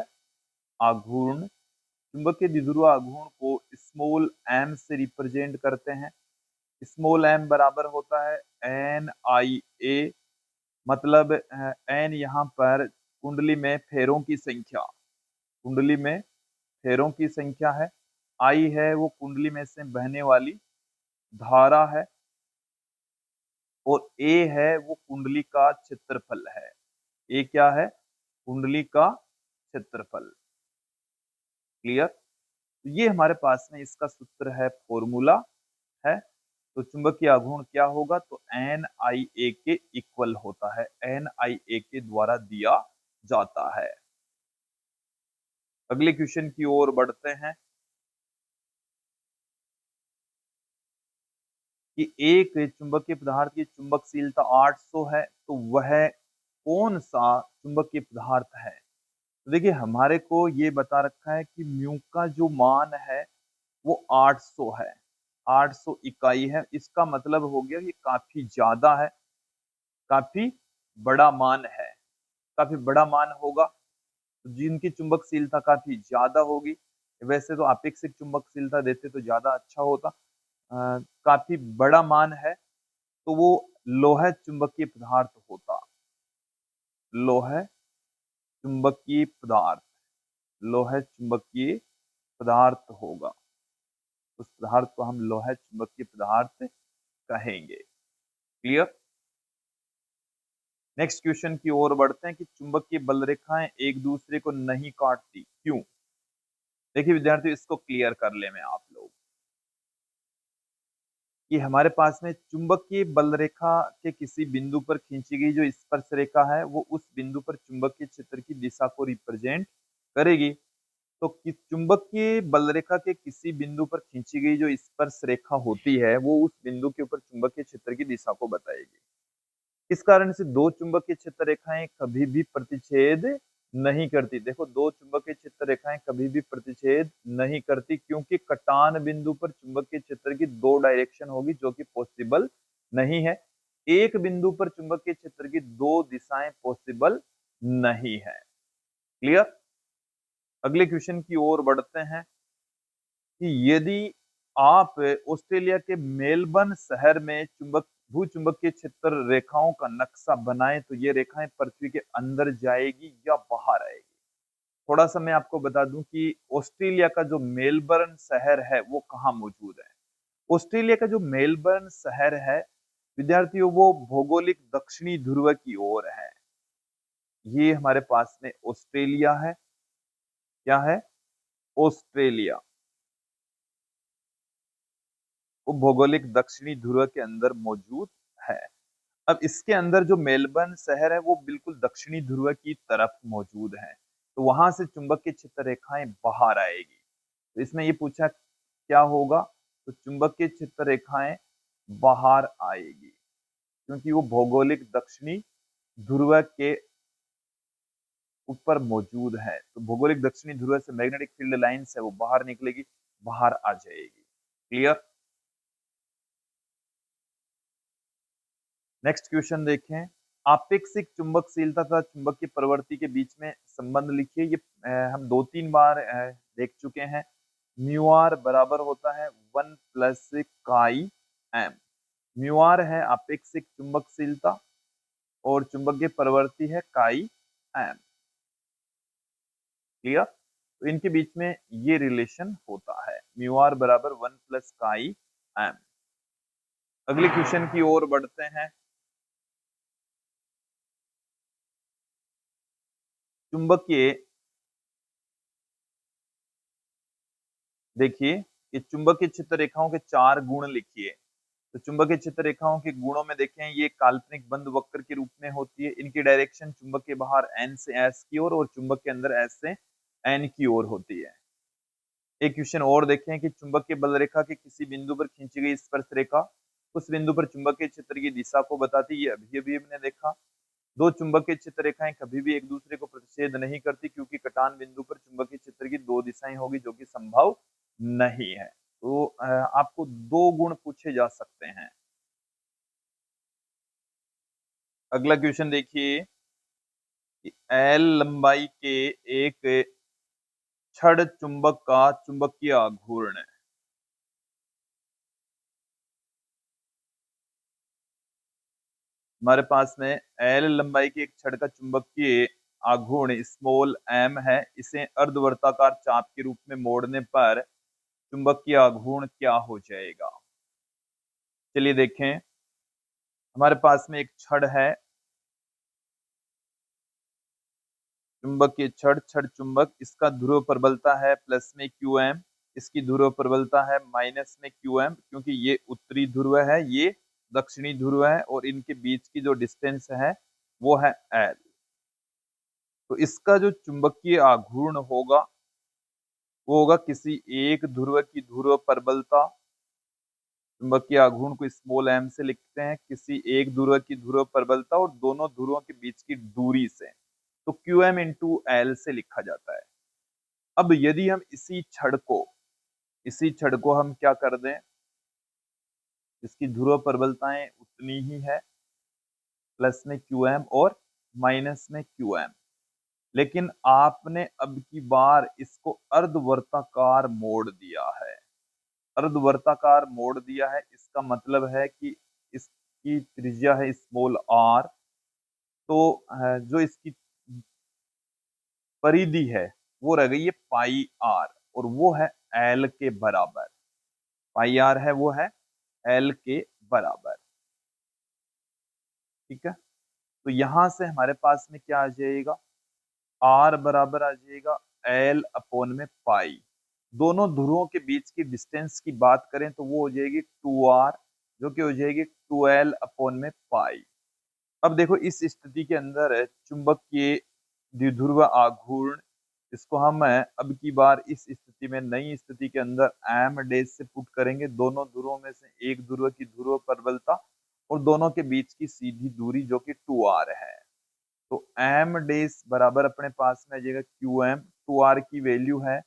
आघूर्ण, चुंबकीय द्विध्रुव आघूर्ण को स्मॉल m से रिप्रेजेंट करते हैं। स्मॉल m बराबर होता है NIA, मतलब n यहाँ पर कुंडली में फेरों की संख्या, कुंडली में फेरों की संख्या है। I है वो कुंडली में से बहने वाली धारा है, और A है वो कुंडली का क्षेत्रफल है। A क्या है? कुंडली का क्षेत्रफल। क्लियर। तो ये हमारे पास में इसका सूत्र है, फॉर्मूला है। तो चुंबकीय आघूर्ण क्या होगा, तो NIA के इक्वल होता है, NIA के द्वारा दिया जाता है। अगले क्वेश्चन की ओर बढ़ते हैं कि एक चुंबकीय पदार्थ की चुंबकशीलता 800 है, तो वह कौन सा चुंबकीय पदार्थ है। तो देखिए हमारे को ये बता रखा है कि म्यू का जो मान है वो 800 है, 800 इकाई है। इसका मतलब हो गया कि काफी ज्यादा है, काफी बड़ा मान है, काफी बड़ा मान होगा। तो जिनकी चुंबकशीलता काफी ज्यादा होगी, वैसे तो अपेक्षित चुंबकशीलता देते तो ज्यादा अच्छा होता, काफी बड़ा मान है, तो वो लोह चुंबकीय पदार्थ होता। लोह चुंबकीय पदार्थ, लोह चुंबकीय पदार्थ होगा, उस पदार्थ को हम लोह चुंबकीय पदार्थ कहेंगे। क्लियर। नेक्स्ट क्वेश्चन की ओर बढ़ते हैं कि चुंबकीय बल रेखाएं एक दूसरे को नहीं काटती, क्यों। देखिए विद्यार्थियों इसको क्लियर कर ले में आप लोग कि हमारे पास में चुंबकीय बल रेखा के किसी बिंदु पर खींची गई जो स्पर्श रेखा है वो उस बिंदु पर चुंबकीय क्षेत्र की दिशा को रिप्रेजेंट करेगी। तो चुंबकीय बल रेखा के किसी बिंदु पर खींची गई जो स्पर्श रेखा होती है वो उस बिंदु के ऊपर चुंबकीय क्षेत्र की दिशा को बताएगी। इस कारण से दो चुंबकीय क्षेत्र रेखाएं कभी भी प्रतिच्छेद नहीं करती। देखो दो चुंबकीय क्षेत्र रेखाएं कभी भी प्रतिच्छेद नहीं करती, क्योंकि कटान बिंदु पर चुंबकीय क्षेत्र की दो डायरेक्शन होगी जो कि पॉसिबल नहीं है। एक बिंदु पर चुंबकीय क्षेत्र की दो दिशाएं पॉसिबल नहीं है। क्लियर। अगले क्वेश्चन की ओर बढ़ते हैं कि यदि आप ऑस्ट्रेलिया के मेलबर्न शहर में भूचुंबकीय क्षेत्र रेखाओं का नक्शा बनाएं तो ये रेखाएं पृथ्वी के अंदर जाएगी या बाहर आएगी। थोड़ा सा मैं आपको बता दूं कि ऑस्ट्रेलिया का जो मेलबर्न शहर है वो कहाँ मौजूद है। ऑस्ट्रेलिया का जो मेलबर्न शहर है विद्यार्थियों, वो भौगोलिक दक्षिणी ध्रुव की ओर है। ये हमारे पास में ऑस्ट्रेलिया है। क्या है? ऑस्ट्रेलिया। वो भौगोलिक दक्षिणी ध्रुव के अंदर मौजूद है। अब इसके अंदर जो मेलबर्न शहर है वो बिल्कुल दक्षिणी ध्रुव की तरफ मौजूद है, तो वहां से चुंबकीय क्षेत्र रेखाएं बाहर आएगी। तो इसमें ये पूछा क्या होगा, तो चुंबकीय क्षेत्र रेखाएं बाहर आएगी, क्योंकि वो भौगोलिक दक्षिणी ध्रुव के ऊपर मौजूद है। तो भौगोलिक दक्षिणी ध्रुव से मैग्नेटिक फील्ड लाइंस है वो बाहर निकलेगी, बाहर आ जाएगी। क्लियर। नेक्स्ट क्वेश्चन देखें, आपेक्षिक चुंबकशीलता तथा चुंबकीय प्रवृत्ति के बीच में संबंध लिखिए। ये हम दो तीन बार देख चुके हैं। म्यू आर बराबर होता है 1 plus chi M. Mu R है आपेक्षिक चुंबकशीलता और चुंबकीय प्रवृत्ति है काई एम। क्लियर। तो इनके बीच में ये रिलेशन होता है, म्यू आर बराबर 1 प्लस काई एम। अगले क्वेश्चन की ओर बढ़ते हैं। चुंबकीय, देखिए कि चुंबकीय चित्र रेखाओं के 4 गुण लिखिए। तो चुंबकीय चित्र रेखाओं के गुणों में देखें, ये काल्पनिक बंद वक्र के रूप में होती है। इनकी डायरेक्शन चुंबक के बाहर एन से एस की ओर और चुंबक के अंदर एस से एन की ओर होती है। एक क्वेश्चन और देखें कि चुंबकीय बल रेखा के किसी बिंदु पर खींची गई स्पर्श रेखा उस बिंदु पर चुंबकीय क्षेत्र की दिशा को बताती है। ये अभी अभी हमने देखा। दो चुंबकीय चित्र रेखाएं कभी भी एक दूसरे को प्रतिच्छेद नहीं करती, क्योंकि कटान बिंदु पर चुंबकीय चित्र की दो दिशाएं होगी, जो कि संभव नहीं है। तो आपको दो गुण पूछे जा सकते हैं। अगला क्वेश्चन देखिए कि एल लंबाई के एक छड़ चुंबक का चुंबकीय आघूर्ण, हमारे पास में एल लंबाई के एक छड़ का चुंबकीय आघूर्ण स्मॉल एम है। इसे अर्धवर्ताकार चाप के रूप में मोड़ने पर चुंबकीय आघूर्ण क्या हो जाएगा? चलिए देखें, हमारे पास में एक छड़ है, चुंबकीय छड़, छड़ चुंबक, इसका ध्रुव प्रबलता है प्लस में क्यू एम, इसकी ध्रुव प्रबलता है माइनस में क्यू एम, क्योंकि ये उत्तरी ध्रुव है, ये दक्षिणी ध्रुव है, और इनके बीच की जो डिस्टेंस है वो है एल। तो इसका जो चुंबकीय आघूर्ण होगा वो होगा किसी एक ध्रुव की ध्रुव प्रबलता, चुंबकीय आघूर्ण को स्मॉल एम से लिखते हैं, किसी एक ध्रुव की ध्रुव प्रबलता और दोनों ध्रुवों के बीच की दूरी से, तो क्यू एम इंटू एल से लिखा जाता है। अब यदि हम इसी छड़ को हम क्या कर दें, इसकी ध्रुव प्रबलताएं उतनी ही है, प्लस में क्यू एम और माइनस में क्यू एम, लेकिन आपने अब की बार इसको अर्धवर्ताकार मोड़ दिया है। अर्धवर्ताकार मोड़ दिया है, इसका मतलब है कि इसकी त्रिज्या है स्मॉल आर, तो जो इसकी परिधि है वो रह गई है पाई आर, और वो है एल के बराबर। पाई आर है वो है एल के बराबर। ठीक है, तो यहां से हमारे पास में क्या आ जाएगा, आर बराबर आ जाएगा एल अपॉन में पाई। दोनों ध्रुवों के बीच की डिस्टेंस की बात करें तो वो हो जाएगी 2r, जो कि हो जाएगी 12 अपॉन में पाई। अब देखो, इस स्थिति के अंदर चुंबकीय द्विध्रुव आघूर्ण, इसको हम अब की बार इस स्थिति में, नई स्थिति के अंदर एम डेज से पुट करेंगे। दोनों ध्रुवों में से एक ध्रुव की ध्रुव प्रबलता और दोनों के बीच की सीधी दूरी, जो कि 2r है। तो एम डेज बराबर अपने पास में आ जाएगा क्यू एम, 2r की वैल्यू है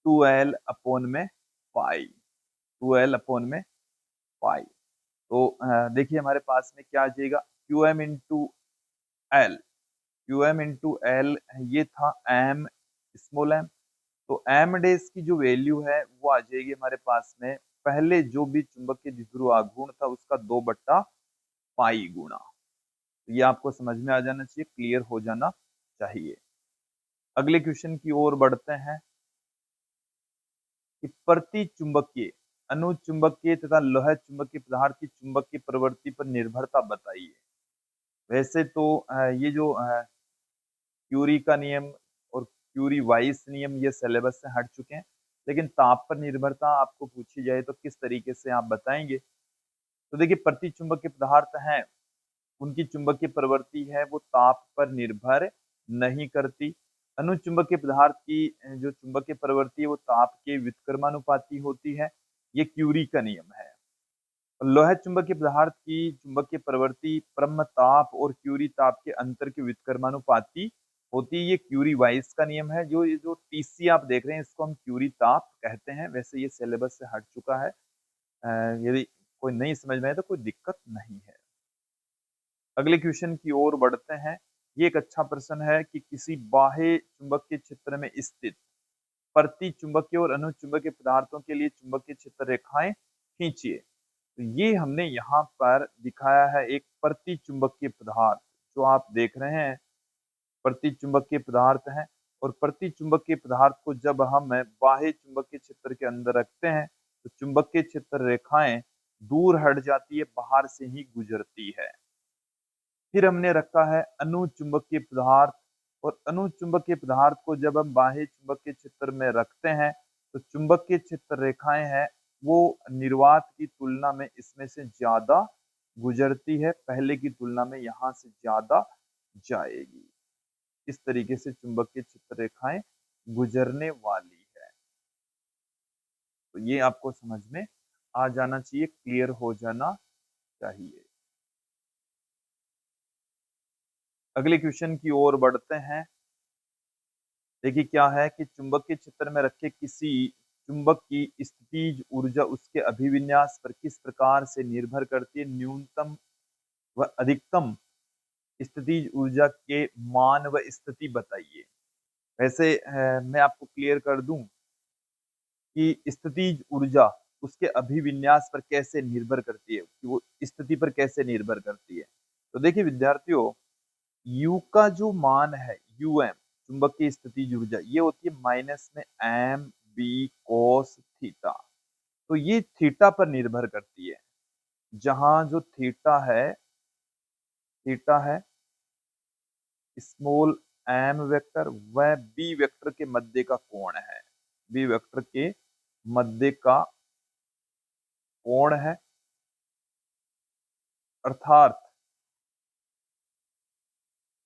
2l अपॉन में पाई, 2l अपॉन में पाई। तो देखिए हमारे पास में क्या आ जाएगा, Q M into L, Q M into L, ये था एम स्मॉल एम। तो एम डेज की जो वैल्यू है वो आ जाएगी हमारे पास में, पहले जो भी चुंबक के द्विध्रुव आघूर्ण था उसका 2/पाई गुणा। तो ये आपको समझ में आ जाना चाहिए, क्लियर हो जाना चाहिए। अगले क्वेश्चन की ओर बढ़ते हैं कि प्रति चुंबकीय, अनुचुंबकीय तथा लोह चुंबकीय पदार्थ की चुंबकीय प्रवृत्ति पर निर्भरता बताइए। वैसे तो ये जो क्यूरी का नियम और क्यूरी वाइस नियम ये सिलेबस से हट चुके हैं, लेकिन ताप पर निर्भरता आपको पूछी जाए तो किस तरीके से आप बताएंगे। तो देखिए, प्रति चुंबकीय पदार्थ हैं, उनकी चुंबकीय प्रवृत्ति है वो ताप पर निर्भर नहीं करती। अनुचुंबकीय पदार्थ की जो चुंबकीय प्रवृत्ति है वो ताप के व्युत्क्रमानुपाती होती है, ये क्यूरी का नियम है। लोह चुंबकीय पदार्थ की चुंबकीय प्रवृत्ति परम ताप और क्यूरी ताप के अंतर के व्युत्क्रमानुपाती होती है, ये क्यूरी वाइस का नियम है। जो ये जो टीसी आप देख रहे हैं इसको हम क्यूरी ताप कहते हैं। वैसे ये सिलेबस से हट चुका है, यदि कोई नहीं समझ में आए तो कोई दिक्कत नहीं है। अगले क्वेश्चन की ओर बढ़ते हैं। ये एक अच्छा प्रश्न है कि किसी बाह्य चुंबकीय क्षेत्र में स्थित प्रति चुंबकीय और अनुचुंबकीय पदार्थों के लिए चुंबकीय क्षेत्र रेखाएं खींचिए। तो ये हमने यहाँ पर दिखाया है एक प्रति चुंबकीय पदार्थ, जो आप देख रहे हैं प्रति चुंबकीय पदार्थ है, और प्रति चुंबकीय पदार्थ को जब हम बाह्य चुंबकीय क्षेत्र के अंदर रखते हैं तो चुंबकीय क्षेत्र रेखाएं दूर हट जाती है, बाहर से ही गुजरती है। फिर हमने रखा है अनुचुंबकीय पदार्थ, और अनुचुंबकीय पदार्थ को जब हम बाह्य चुंबकीय क्षेत्र में रखते हैं तो चुंबकीय क्षेत्र रेखाएं हैं वो निर्वात की तुलना में इसमें से ज्यादा गुजरती है, पहले की तुलना में यहाँ से ज्यादा जाएगी। इस तरीके से चुंबकीय क्षेत्र रेखाएं गुजरने वाली है। तो ये आपको समझ में आ जाना चाहिए, क्लियर हो जाना चाहिए। अगले क्वेश्चन की ओर बढ़ते हैं। देखिए क्या है कि चुंबकीय क्षेत्र में रखे किसी चुंबक की स्थितिज ऊर्जा उसके अभिविन्यास पर किस प्रकार से निर्भर करती है? न्यूनतम व अधिकतम स्थितिज ऊर्जा के मान व स्थिति बताइए। वैसे मैं आपको क्लियर कर दूं कि स्थितिज ऊर्जा उसके अभिविन्यास पर कैसे निर्भर करती है, कि वो स्थिति पर कैसे निर्भर करती है। तो देखिए विद्यार्थियों, U का जो मान है UM चुंबकीय स्थितिज ऊर्जा, ये होती है माइनस में एम बी कोस थीटा। तो ये थीटा पर निर्भर करती है। जहां जो थीटा है स्मॉल एम वेक्टर व बी वेक्टर के मध्य का कोण है, बी वेक्टर के मध्य का कोण है। अर्थात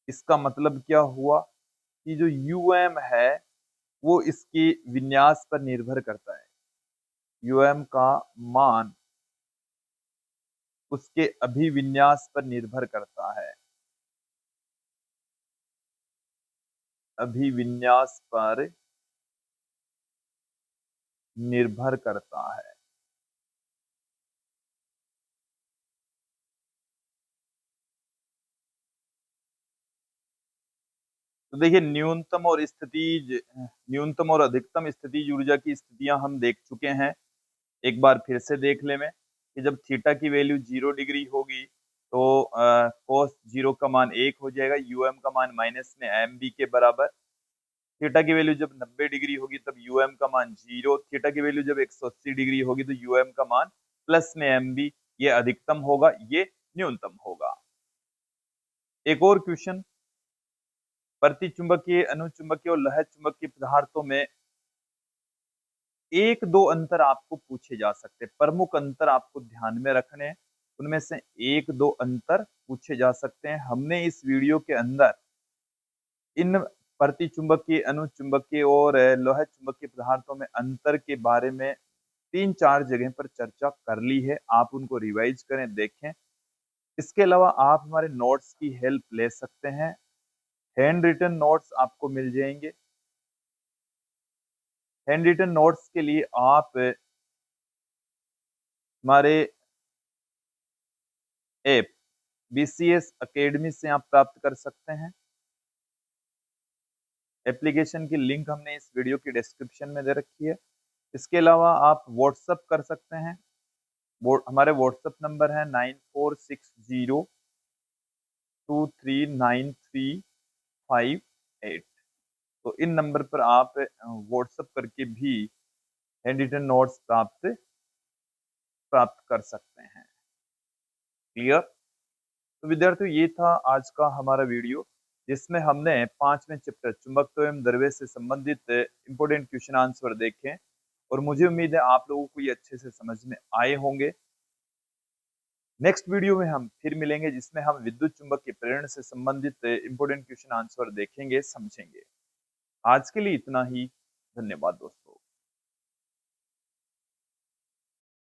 इसका मतलब क्या हुआ कि जो UM है वो इसके विन्यास पर निर्भर करता है। UM का मान उसके अभिविन्यास पर निर्भर करता है, अभिविन्यास पर निर्भर करता है। तो देखिए न्यूनतम और अधिकतम स्थितिज ऊर्जा की स्थितियां हम देख चुके हैं। एक बार फिर से देख ले में कि जब थीटा की वैल्यू 0 डिग्री होगी तो कोस 0 का मान 1 हो जाएगा, यूएम का मान माइनस में एम बी के बराबर। थीटा की वैल्यू जब 90 डिग्री होगी तब यूएम का मान 0, थीटा की वैल्यू जब 180 डिग्री होगी तो यूएम का मान प्लस में एम बी। ये अधिकतम होगा, ये न्यूनतम होगा। एक और क्वेश्चन, प्रतिचुंबकीय, अनुचुंबकीय और लहर चुंबकीय पदार्थों में एक दो अंतर आपको पूछे जा सकते हैं, प्रमुख अंतर आपको ध्यान में रखने हैं। उनमें से एक दो अंतर पूछे जा सकते हैं। हमने इस वीडियो के अंदर इन प्रतिचुंबकीय, अनुचुंबकीय और लोह चुंबकीय पदार्थों में अंतर के बारे में 3-4 जगह पर चर्चा कर ली है। आप उनको रिवाइज करें, देखें। इसके अलावा आप हमारे नोट्स की हेल्प ले सकते हैं। हैंड रिटन नोट्स आपको मिल जाएंगे। हैंड रिटन नोट्स के लिए आप हमारे ऐप BCS अकेडमी से आप प्राप्त कर सकते हैं। एप्लीकेशन की लिंक हमने इस वीडियो की डिस्क्रिप्शन में दे रखी है। इसके अलावा आप व्हाट्सअप कर सकते हैं। हमारे व्हाट्सअप नंबर है 9460239358। तो इन नंबर पर आप व्हाट्सअप करके भी हैंड रिटन नोट्स प्राप्त कर सकते हैं। क्लियर? तो विद्यार्थियों, ये था आज का हमारा वीडियो जिसमें हमने 5वें चैप्टर चुंबकत्व एवं द्रव्य से संबंधित इंपोर्टेंट क्वेश्चन आंसर देखे, और मुझे उम्मीद है आप लोगों को ये अच्छे से समझ में आए होंगे। नेक्स्ट वीडियो में हम फिर मिलेंगे जिसमें हम विद्युत चुंबक के प्रेरण से संबंधित इंपोर्टेंट क्वेश्चन आंसर देखेंगे, समझेंगे। आज के लिए इतना ही। धन्यवाद दोस्तों।